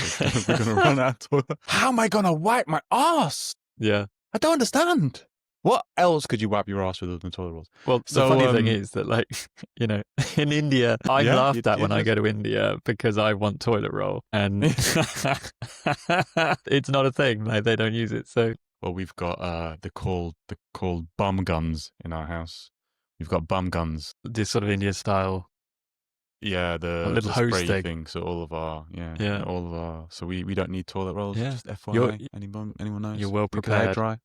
S1: gonna run out of toilet? How am I gonna wipe my ass?
S2: Yeah.
S1: I don't understand. What else could you wipe your ass with other than toilet rolls?
S2: Well, the
S1: So,
S2: funny thing is that, like, in India, I'm
S1: yeah,
S2: laughed at
S1: you
S2: when I
S1: just
S2: go to India because I want toilet roll, and it's not a thing. Like, they don't use it. So,
S1: well, we've got they're called bum guns in our house. We've got bum guns.
S2: this sort of India style,
S1: Yeah,
S2: a
S1: the
S2: little hose
S1: spray
S2: thing.
S1: thing. So
S2: Yeah.
S1: all of our. So we don't need toilet rolls.
S2: Yeah.
S1: Just
S2: You're
S1: FYI, anyone
S2: you're
S1: knows?
S2: well
S1: We can air
S2: prepared.
S1: dry.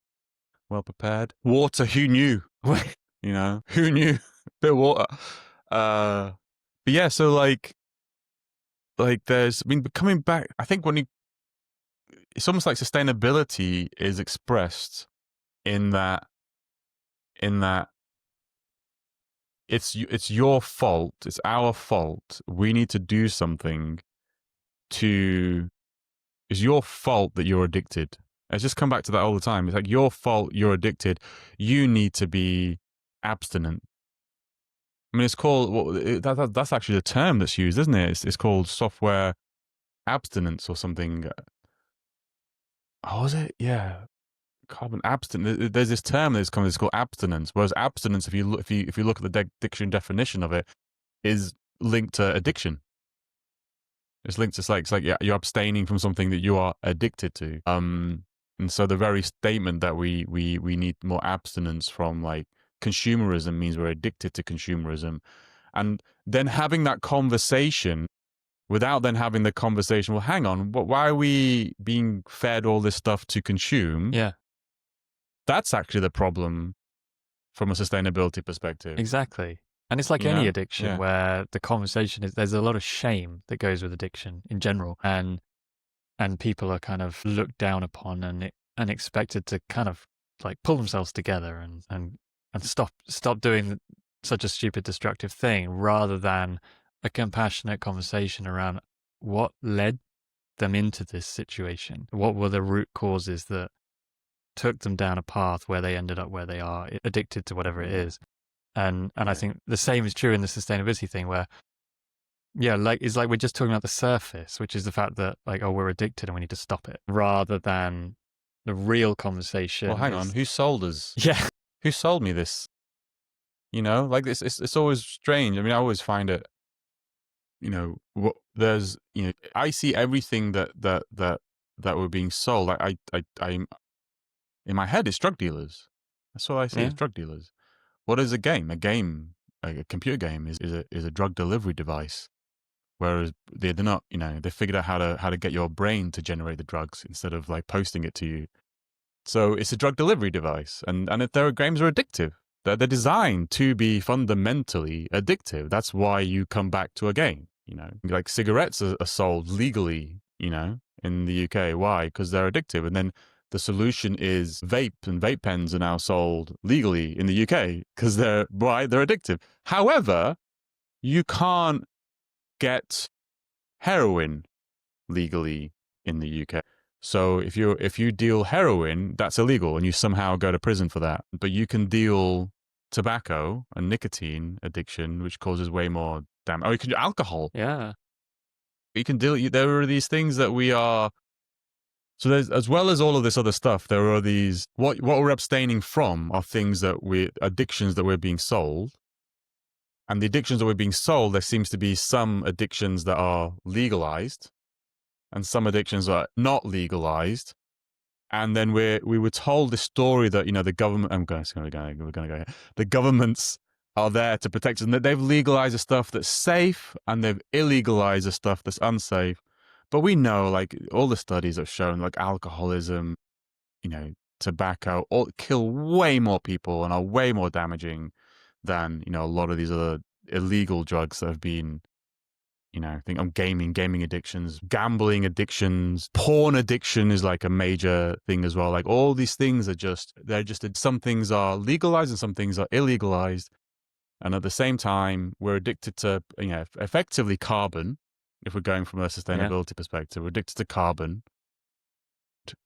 S1: Well prepared. Water. Who knew? Who knew? Bit of water. But yeah. So there's. I mean, coming back. I think it's almost like sustainability is expressed in that it's your fault, it's our fault. We need to do something to. It's your fault that you're addicted. I just come back to that all the time. It's like your fault you're addicted. You need to be abstinent. I mean, it's called that's actually the term that's used, isn't it? It's called software abstinence or something. Oh, is it? Yeah, carbon abstinence. There's this term that's come. It's called abstinence. Whereas abstinence, if you look at the dictionary definition of it, is linked to addiction. It's linked. It's like yeah, you're abstaining from something that you are addicted to. And so the very statement that we need more abstinence from like consumerism means we're addicted to consumerism, and then having that conversation without then having the conversation. Well, hang on, why are we being fed all this stuff to consume?
S2: Yeah.
S1: That's actually the problem from a sustainability perspective.
S2: Exactly. And it's like
S1: You
S2: any
S1: know?
S2: addiction
S1: Yeah.
S2: where the conversation is, there's a lot of shame that goes with addiction in general. And people are kind of looked down upon and expected to kind of like pull themselves together and stop doing such a stupid, destructive thing, rather than a compassionate conversation around what led them into this situation. What were the root causes that took them down a path where they ended up where they are, addicted to whatever it
S1: Yeah.
S2: is. And I
S1: Yeah.
S2: think the same is true in the sustainability thing, where it's like we're just talking about the surface, which is the fact that like, oh, we're addicted and we need to stop it, rather than the real conversation.
S1: Well, hang on. Who sold us?
S2: Yeah.
S1: Who sold me this? Like this. It's always strange. I mean, I always find it. There's. I see everything that we're being sold. I'm in my head. It's drug dealers. That's all I see.
S2: Yeah.
S1: It's drug dealers. What is a game? A game, a computer game, is a drug delivery device. Whereas they're not. They figured out how to get your brain to generate the drugs instead of like posting it to you. So it's a drug delivery device, and if their games are addictive, they're designed to be fundamentally addictive. That's why you come back to a game. Like cigarettes are sold legally, in the UK. Why? Because they're addictive, and then the solution is vape, and vape pens are now sold legally in the UK because they're addictive. However, you can't get heroin legally in the UK. So if you deal heroin, that's illegal, and you somehow go to prison for that. But you can deal tobacco and nicotine addiction, which causes way more damage. Oh, you can do alcohol.
S2: Yeah.
S1: You can deal. There are these things that we are. So there's, as well as all of this other stuff, there are these what we're abstaining from are things that we addictions that we're being sold. And the addictions that we're being sold, there seems to be some addictions that are legalized and some addictions are not legalized. And then we were told this story that, the government, we're going to go here. The governments are there to protect us, and that they've legalized the stuff that's safe and they've illegalized the stuff that's unsafe. But we know, like, all the studies have shown, like, alcoholism, tobacco, all kill way more people and are way more damaging than, a lot of these other illegal drugs that have been, I think I'm gaming addictions, gambling addictions, porn addiction is like a major thing as well. Like, all these things some things are legalized and some things are illegalized. And at the same time, we're addicted to, effectively carbon. If we're going from a sustainability perspective, we're addicted to carbon.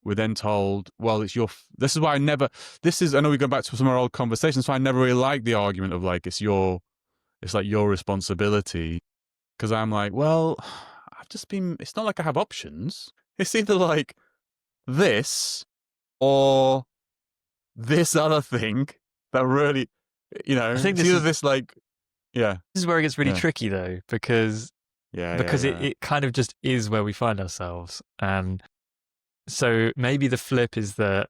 S1: We're then told, well, this is why I know we go back to some of our old conversations, so I never really like the argument of like, it's like your responsibility. Because I'm like, well, it's not like I have options. It's either like this or this other thing that really,
S2: I think
S1: it's either this like, yeah.
S2: This is where it gets really
S1: Yeah.
S2: tricky though, because it kind of just is where we find ourselves. And so maybe the flip is that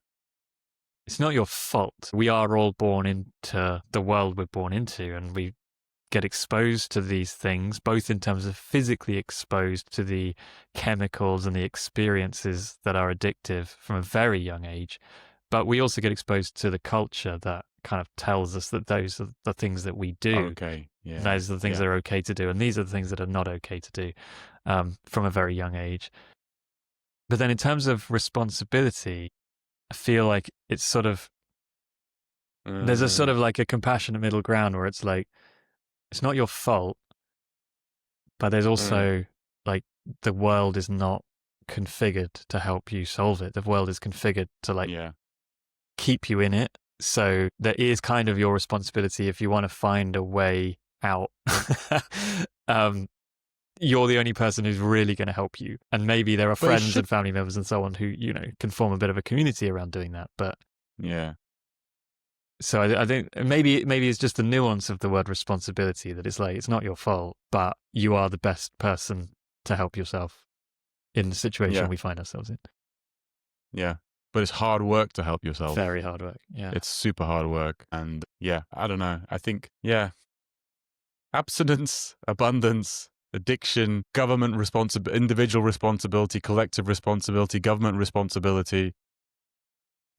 S2: it's not your fault. We are all born into the world we're born into, and we get exposed to these things, both in terms of physically exposed to the chemicals and the experiences that are addictive from a very young age. But we also get exposed to the culture that kind of tells us that those are the things that we do.
S1: Okay. Yeah.
S2: Those are the things that are okay to do. And these are the things that are not okay to do from a very young age. But then in terms of responsibility, I feel like it's sort of, there's a sort of like a compassionate middle ground where it's like, it's not your fault, but there's also like the world is not configured to help you solve it. The world is configured to like keep you in it. So there is kind of your responsibility if you want to find a way out. You're the only person who's really going to help you. And maybe there are friends and family members and so on who, can form a bit of a community around doing that. But
S1: yeah.
S2: So I think maybe it's just the nuance of the word responsibility, that it's like, it's not your fault, but you are the best person to help yourself in the situation we find ourselves in.
S1: Yeah. But it's hard work to help yourself.
S2: Very hard work. Yeah.
S1: It's super hard work. And I don't know. I think, abstinence, abundance, addiction, government responsibility, individual responsibility, collective responsibility, government responsibility.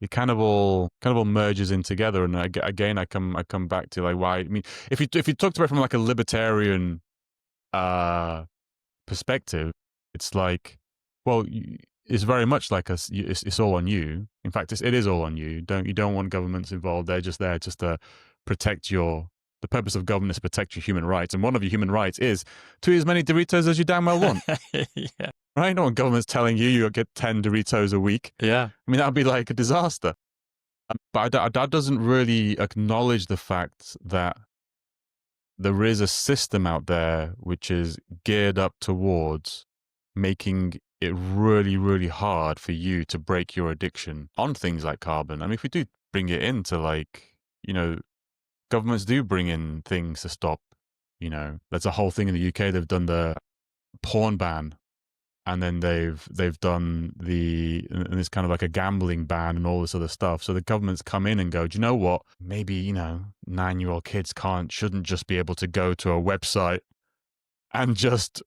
S1: It kind of all merges in together. And again, I come back to like why. I mean, if you talked about it from like a libertarian perspective, it's like, well, it's very much like it's all on you. In fact, it is all on you. You don't want governments involved. They're just there just to protect the purpose of government is to protect your human rights. And one of your human rights is to eat as many Doritos as you damn well want.
S2: Yeah.
S1: Right? No one government's telling you'll get 10 Doritos a week.
S2: Yeah.
S1: I mean, that would be like a disaster. But that doesn't really acknowledge the fact that there is a system out there which is geared up towards making it really, really hard for you to break your addiction on things like carbon. I mean, if we do bring it into like, governments do bring in things to stop, there's a whole thing in the UK. They've done the porn ban, and then they've done and it's kind of like a gambling ban and all this other stuff. So the governments come in and go, do you know what? Maybe, 9-year-old kids shouldn't just be able to go to a website and just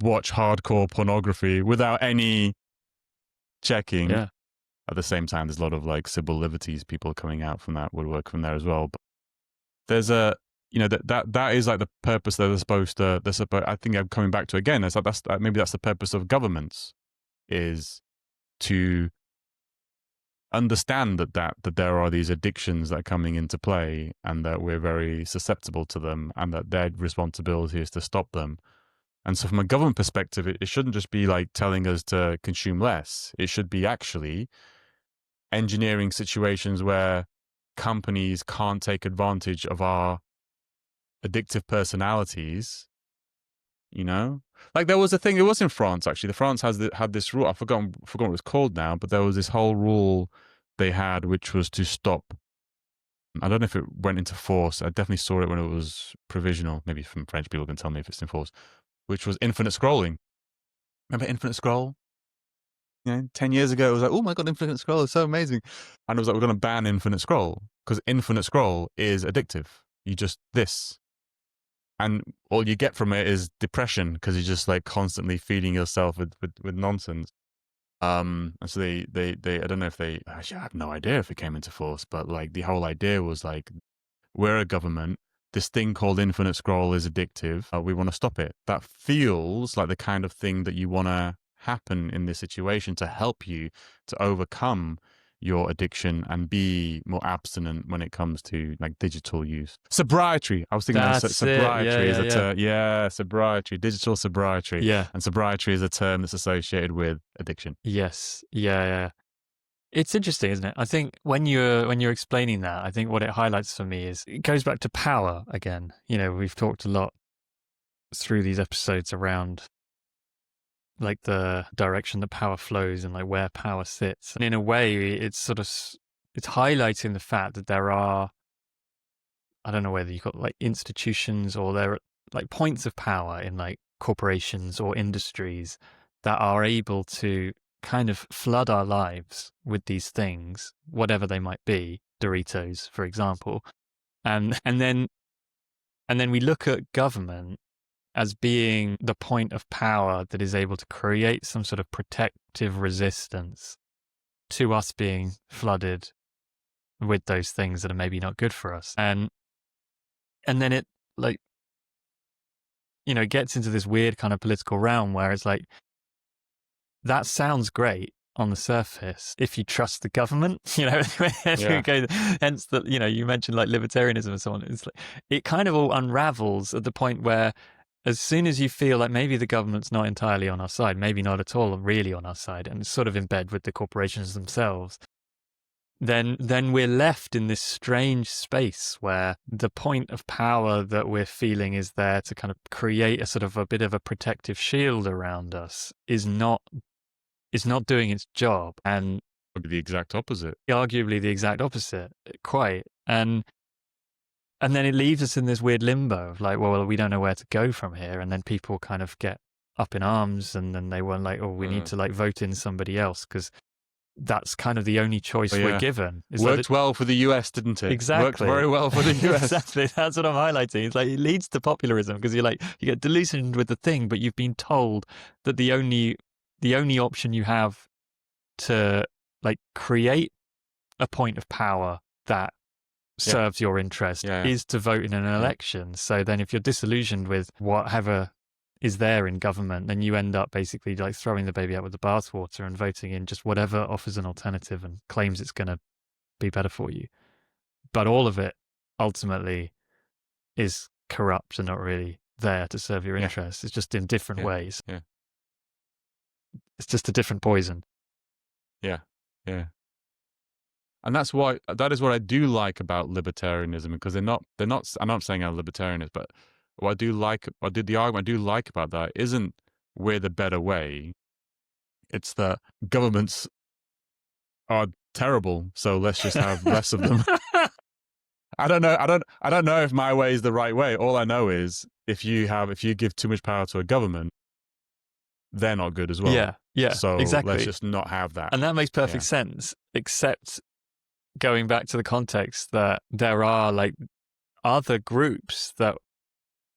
S1: watch hardcore pornography without any checking.
S2: Yeah.
S1: At the same time, there's a lot of like civil liberties people coming out from that woodwork from there as well. But there's that is like the purpose that I think I'm coming back to again. It's like maybe that's the purpose of governments, is to understand that there are these addictions that are coming into play and that we're very susceptible to them, and that their responsibility is to stop them. And so, from a government perspective, it shouldn't just be like telling us to consume less. It should be actually engineering situations where companies can't take advantage of our addictive personalities. You know, like there was a thing. It was in France actually. The France had this rule. I forgot what it was called now, but there was this whole rule they had, which was to stop. I don't know if it went into force. I definitely saw it when it was provisional. Maybe from French people can tell me if it's in force. Which was infinite scrolling. Remember infinite scroll? 10 years ago, it was like, oh my God, infinite scroll is so amazing. And it was like, we're going to ban infinite scroll because infinite scroll is addictive. You just this. And all you get from it is depression because you're just like constantly feeding yourself with nonsense. And so they I don't know if they, actually, I have no idea if it came into force, but like the whole idea was like, we're a government. This thing called infinite scroll is addictive. We want to stop it. That feels like the kind of thing that you want to happen in this situation to help you to overcome your addiction and be more abstinent when it comes to like digital use. Sobriety. I was thinking
S2: That's it.
S1: sobriety is a
S2: Yeah.
S1: term. Yeah, sobriety, digital sobriety.
S2: Yeah.
S1: And sobriety is a term that's associated with addiction.
S2: Yes. Yeah. It's interesting, isn't it? I think when you're explaining that, I think what it highlights for me is it goes back to power again. You know, we've talked a lot through these episodes around like the direction that power flows and like where power sits. And in a way, it's highlighting the fact that there are, I don't know whether you've got like institutions or there are like points of power in like corporations or industries that are able to kind of flood our lives with these things, whatever they might be, Doritos, for example. And then we look at government as being the point of power that is able to create some sort of protective resistance to us being flooded with those things that are maybe not good for us. And then it like, you know, gets into this weird kind of political realm where it's like, that sounds great on the surface if you trust the government, you know.
S1: Yeah.
S2: Hence that, you know, you mentioned like libertarianism and so on. It's like it kind of all unravels at the point where as soon as you feel like maybe the government's not entirely on our side, maybe not at all really on our side, and it's sort of in bed with the corporations themselves, then we're left in this strange space where the point of power that we're feeling is there to kind of create a sort of a bit of a protective shield around us is not doing its job, and
S1: The exact opposite.
S2: arguably the exact opposite, quite. And then it leaves us in this weird limbo of like, well, we don't know where to go from here. And then people kind of get up in arms, and then they were like, oh, we need to like vote in somebody else because that's kind of the only choice we're given.
S1: Worked well for the US, didn't it?
S2: Exactly.
S1: Worked very well for the US.
S2: Exactly. That's what I'm highlighting. It's like it leads to popularism because you're like, you get delusioned with the thing, but you've been told that the only option you have to like create a point of power that serves your interest is to vote in an election. So then if you're disillusioned with whatever is there in government, then you end up basically like throwing the baby out with the bathwater and voting in just whatever offers an alternative and claims it's going to be better for you. But all of it ultimately is corrupt and not really there to serve your interests. It's just in different ways.
S1: Yeah.
S2: It's just a different poison.
S1: Yeah. And that is what I do like about libertarianism, because I'm not saying I'm libertarianist, but the argument I do like about that isn't we're the better way. It's that governments are terrible, so let's just have less of them. I don't know if my way is the right way. All I know is if you give too much power to a government, they're not good as well.
S2: Yeah,
S1: so
S2: exactly.
S1: Let's just not have that.
S2: And that makes perfect sense, except going back to the context that there are like other groups that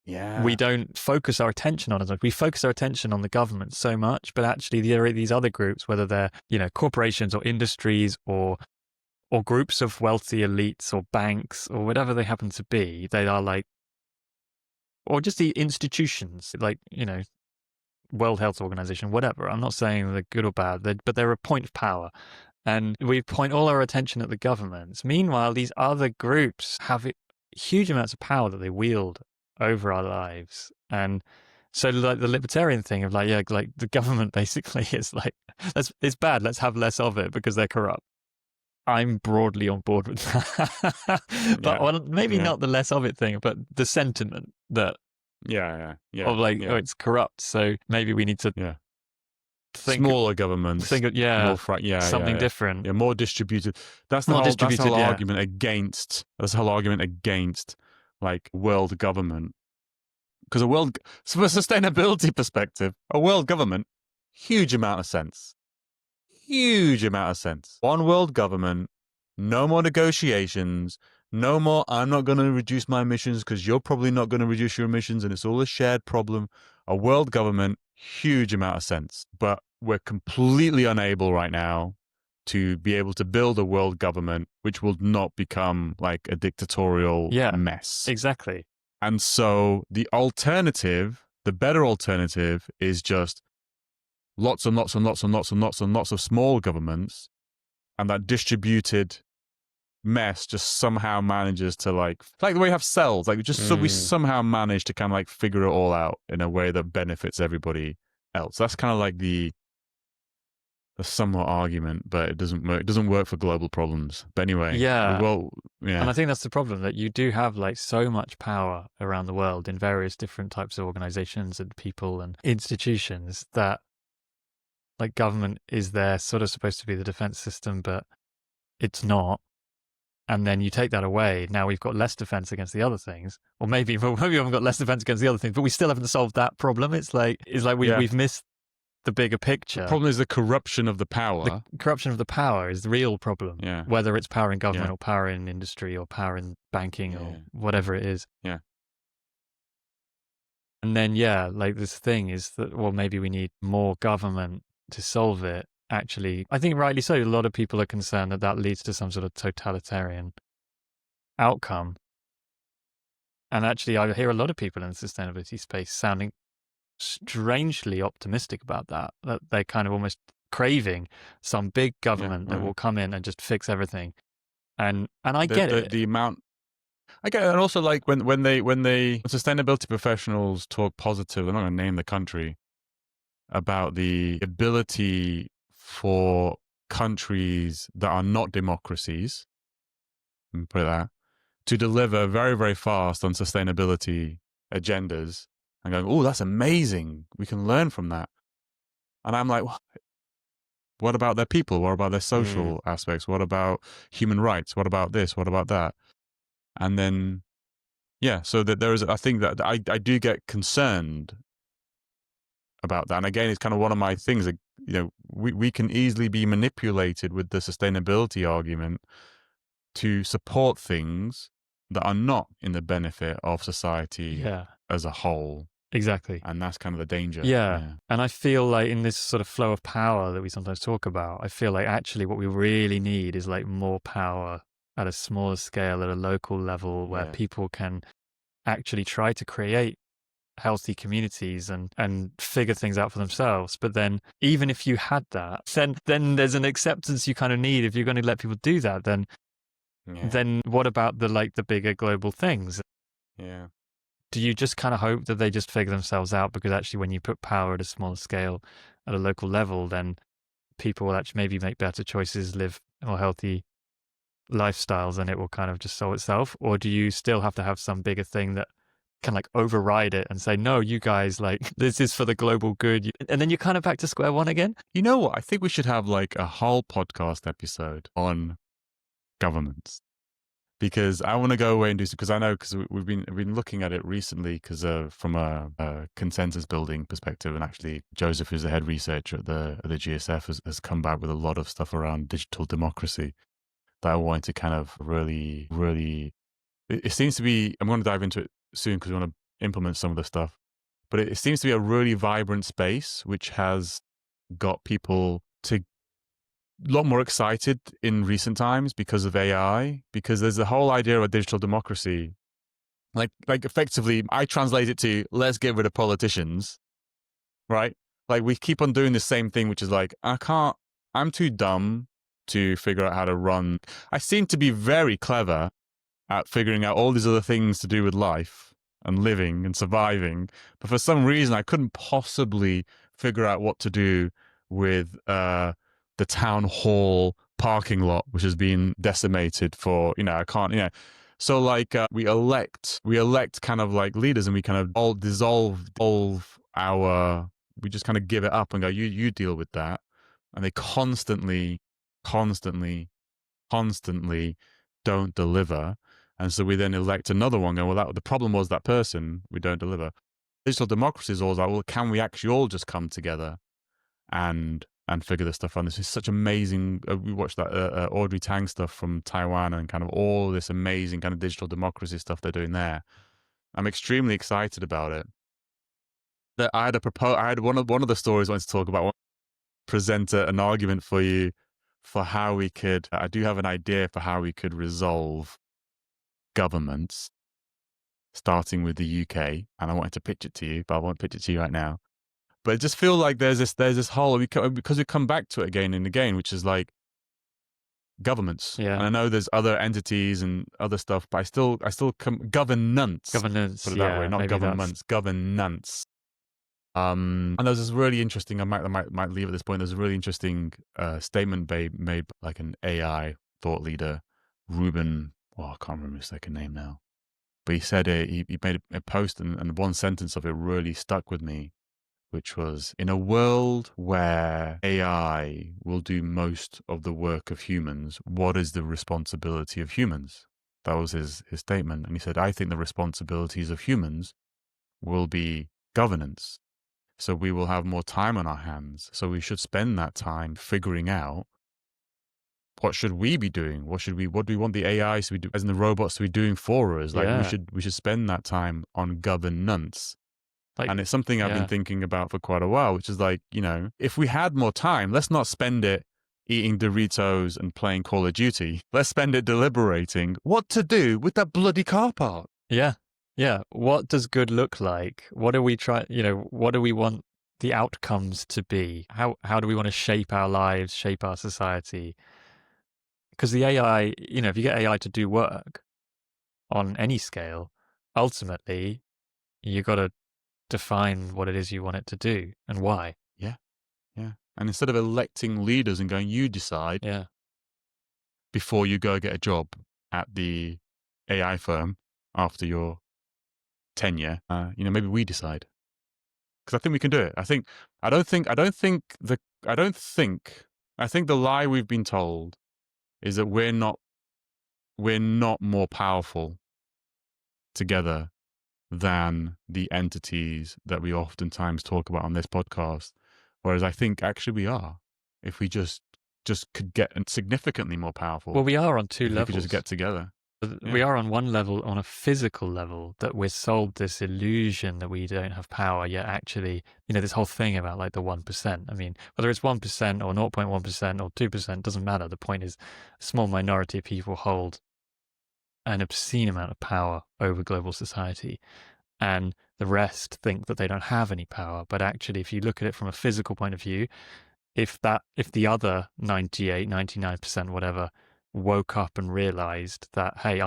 S2: we don't focus our attention on as much. We focus our attention on the government so much, but actually there are these other groups, whether they're, you know, corporations or industries or groups of wealthy elites or banks or whatever they happen to be. They are like, or just the institutions, like, you know, World Health Organization, whatever. I'm not saying they're good or bad, but they're a point of power. And we point all our attention at the governments. Meanwhile, these other groups have huge amounts of power that they wield over our lives. And So like the libertarian thing of like, yeah, like the government basically is like, it's bad. Let's have less of it because they're corrupt. I'm broadly on board with that. But
S1: Yeah.
S2: maybe
S1: Yeah.
S2: not the less of it thing, but the sentiment that
S1: Yeah.
S2: of
S1: Yeah.
S2: like, oh,
S1: Yeah.
S2: it's corrupt. So maybe we need to
S1: Yeah.
S2: think,
S1: Smaller governments,
S2: yeah,
S1: yeah, yeah,
S2: something
S1: yeah.
S2: different.
S1: Yeah, more distributed. That's
S2: More
S1: that's the
S2: distributed,
S1: whole
S2: yeah.
S1: argument against, like world government. Because from a sustainability perspective, a world government, huge amount of sense. Huge amount of sense. One world government, no more negotiations, no more, I'm not going to reduce my emissions because you're probably not going to reduce your emissions and it's all a shared problem. A world government, huge amount of sense. But we're completely unable right now to be able to build a world government which will not become like a dictatorial mess.
S2: Exactly.
S1: And so the alternative, the better alternative is just lots and lots and lots and lots and lots and lots of small governments, and that distributed mess just somehow manages to like the way you have cells, like so we somehow manage to kind of like figure it all out in a way that benefits everybody else. That's kind of like the somewhat argument, but it doesn't work. It doesn't work for global problems. But anyway,
S2: yeah.
S1: Yeah.
S2: And I think that's the problem, that you do have like so much power around the world in various different types of organizations and people and institutions that like government is there sort of supposed to be the defense system, but it's not. And then you take that away. Now we've got less defense against the other things, or maybe we haven't got less defense against the other things, but we still haven't solved that problem. It's like we've missed the bigger picture.
S1: The problem is the corruption of the power.
S2: The corruption of the power is the real problem.
S1: Yeah.
S2: Whether it's power in government or power in industry or power in banking or whatever it is.
S1: Yeah.
S2: And then, like this thing is that, well, maybe we need more government to solve it. Actually, I think rightly so, a lot of people are concerned that that leads to some sort of totalitarian outcome. And actually, I hear a lot of people in the sustainability space sounding strangely optimistic about that they're kind of almost craving some big government that will come in and just fix everything. And I get it.
S1: The amount, I get it. And also like when sustainability professionals talk positive, they're not going to name the country, about the ability for countries that are not democracies, put it that, to deliver very, very fast on sustainability agendas and going, oh, that's amazing. We can learn from that. And I'm like, what about their people? What about their social aspects? What about human rights? What about this? What about that? And then, so that there is, I think that I do get concerned about that. And again, it's kind of one of my things that, we can easily be manipulated with the sustainability argument to support things that are not in the benefit of society as a whole.
S2: Exactly.
S1: And that's kind of the danger.
S2: Yeah. And I feel like in this sort of flow of power that we sometimes talk about, I feel like actually what we really need is like more power at a smaller scale, at a local level, where people can actually try to create healthy communities and figure things out for themselves. But then even if you had that, then there's an acceptance you kind of need. If you're going to let people do that, then what about the bigger global things?
S1: Yeah.
S2: Do you just kind of hope that they just figure themselves out? Because actually when you put power at a smaller scale, at a local level, then people will actually maybe make better choices, live more healthy lifestyles, and it will kind of just solve itself? Or do you still have to have some bigger thing that can like override it and say, no, you guys, like this is for the global good, and then you're kind of back to square one again?
S1: You know what? I think we should have like a whole podcast episode on governments, because I want to go away and do, because I know, because we've been looking at it recently, because from a consensus building perspective, and actually Joseph, who's the head researcher at the GSF, has come back with a lot of stuff around digital democracy that I wanted to kind of really, really, it seems to be, I'm going to dive into it soon because we want to implement some of the stuff, but it seems to be a really vibrant space, which has got people to a lot more excited in recent times because of AI, because there's the whole idea of a digital democracy. Like effectively, I translate it to, let's get rid of politicians, right? Like we keep on doing the same thing, which is like, I'm too dumb to figure out how to run. I seem to be very clever at figuring out all these other things to do with life. and living and surviving. But for some reason, I couldn't possibly figure out what to do with the town hall parking lot, which has been decimated for, I can't, So like we elect kind of like leaders, and we kind of all dissolve we just kind of give it up and go, you deal with that. And they constantly, constantly, constantly don't deliver. And so we then elect another one, going, well, the problem was that person, we don't deliver. Digital democracy is always like, well, can we actually all just come together and figure this stuff out? This is such amazing. We watched that Audrey Tang stuff from Taiwan, and kind of all this amazing kind of digital democracy stuff they're doing there. I'm extremely excited about it. I had one of the stories I wanted to talk about. I want to present an argument for you for how we could. I do have an idea for how we could resolve governments, starting with the UK, and I wanted to pitch it to you, but I won't pitch it to you right now. But I just feel like there's this whole, because we come back to it again and again, which is like governments.
S2: Yeah.
S1: And I know there's other entities and other stuff, but I still governance.
S2: Governance.
S1: Put it that way, not governments, governance. And there's this really interesting. I might leave at this point. There's a really interesting statement made by like an AI thought leader, Ruben. Well, I can't remember his second name now, but he said he made a post, and one sentence of it really stuck with me, which was, in a world where AI will do most of the work of humans, what is the responsibility of humans? That was his statement. And he said, I think the responsibilities of humans will be governance. So we will have more time on our hands. So we should spend that time figuring out, what should we be doing? What do we want the AI to be doing, as in the robots to be doing for us? Like we should spend that time on governance. And it's something I've been thinking about for quite a while, which is like, if we had more time, let's not spend it eating Doritos and playing Call of Duty. Let's spend it deliberating what to do with that bloody car park.
S2: Yeah. Yeah. What does good look like? What do we try, what do we want the outcomes to be? How do we want to shape our lives, shape our society? Because the AI, if you get AI to do work on any scale, ultimately, you got to define what it is you want it to do and why.
S1: Yeah. And instead of electing leaders and going, you decide, before you go get a job at the AI firm after your tenure, maybe we decide, because I think we can do it. I think the lie we've been told is that we're not more powerful together than the entities that we oftentimes talk about on this podcast. Whereas I think actually we are, if we just could get significantly more powerful.
S2: Well, we are on two levels.
S1: We could just get together.
S2: We are on one level, on a physical level, that we're sold this illusion that we don't have power, yet actually, this whole thing about like the 1%. I mean, whether it's 1% or 0.1% or 2%, doesn't matter. The point is, a small minority of people hold an obscene amount of power over global society, and the rest think that they don't have any power. But actually, if you look at it from a physical point of view, if the other 98, 99%, whatever, woke up and realized that, hey,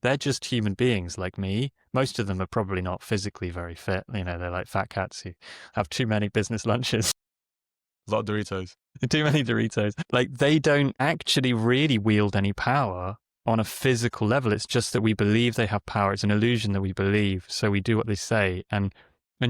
S2: they're just human beings like me. Most of them are probably not physically very fit. They're like fat cats who have too many business lunches.
S1: A lot of Doritos.
S2: Too many Doritos. Like, they don't actually really wield any power on a physical level. It's just that we believe they have power. It's an illusion that we believe. So we do what they say. And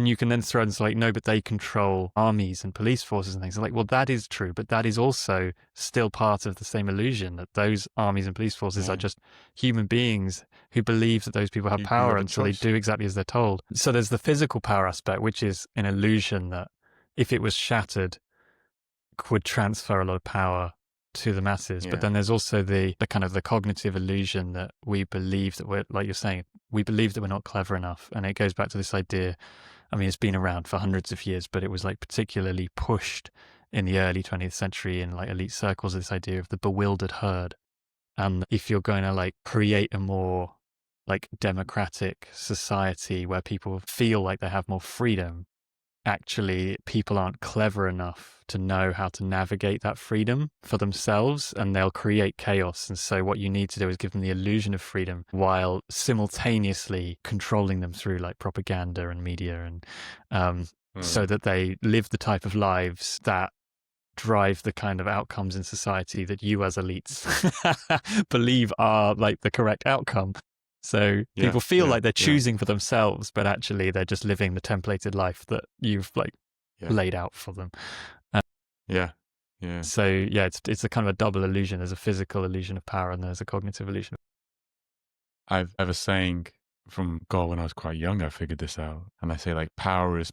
S2: you can then throw in, like, no, but they control armies and police forces and things. Like, well, that is true, but that is also still part of the same illusion, that those armies and police forces are just human beings who believe that those people have power, and so they do exactly as they're told. So there's the physical power aspect, which is an illusion that, if it was shattered, would transfer a lot of power to the masses. But then there's also the kind of the cognitive illusion that we believe that we're, like you're saying, we believe that we're not clever enough. And it goes back to this idea. I mean, it's been around for hundreds of years, but it was like particularly pushed in the early 20th century in like elite circles, this idea of the bewildered herd. And if you're going to like create a more like democratic society where people feel like they have more freedom, actually people aren't clever enough to know how to navigate that freedom for themselves, and they'll create chaos. And so what you need to do is give them the illusion of freedom while simultaneously controlling them through like propaganda and media, and so that they live the type of lives that drive the kind of outcomes in society that you as elites believe are like the correct outcome. So people feel like they're choosing for themselves, but actually they're just living the templated life that you've like laid out for them. So yeah, it's a kind of a double illusion. There's a physical illusion of power, and there's a cognitive illusion.
S1: I've a saying from God when I was quite young. I figured this out, and I say like power is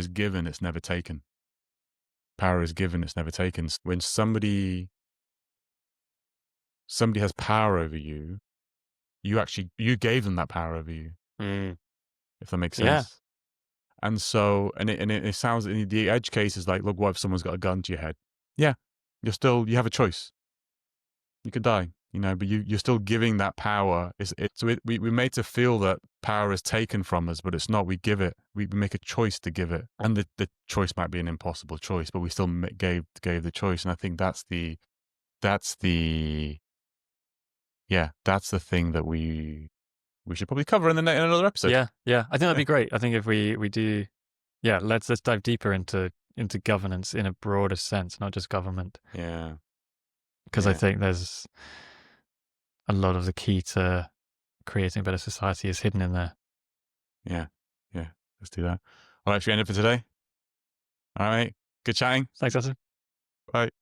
S1: given, it's never taken. Power is given, it's never taken. When somebody has power over you, you gave them that power over you. If that makes sense. And so, and it sounds, in the edge case is like, look, what if someone's got a gun to your head? Yeah, you have a choice. You could die, but you're still giving that power. We're made to feel that power is taken from us, but it's not. We give it. We make a choice to give it, and the choice might be an impossible choice, but we still gave the choice. And I think that's the thing that we should probably cover in another episode.
S2: Yeah. I think that'd be great. I think if we do, let's dive deeper into governance in a broader sense, not just government.
S1: Yeah.
S2: Because I think there's a lot of the key to creating a better society is hidden in there.
S1: Yeah. Let's do that. All right, should we end it for today? All right. Good chatting.
S2: Thanks, Justin.
S1: Bye.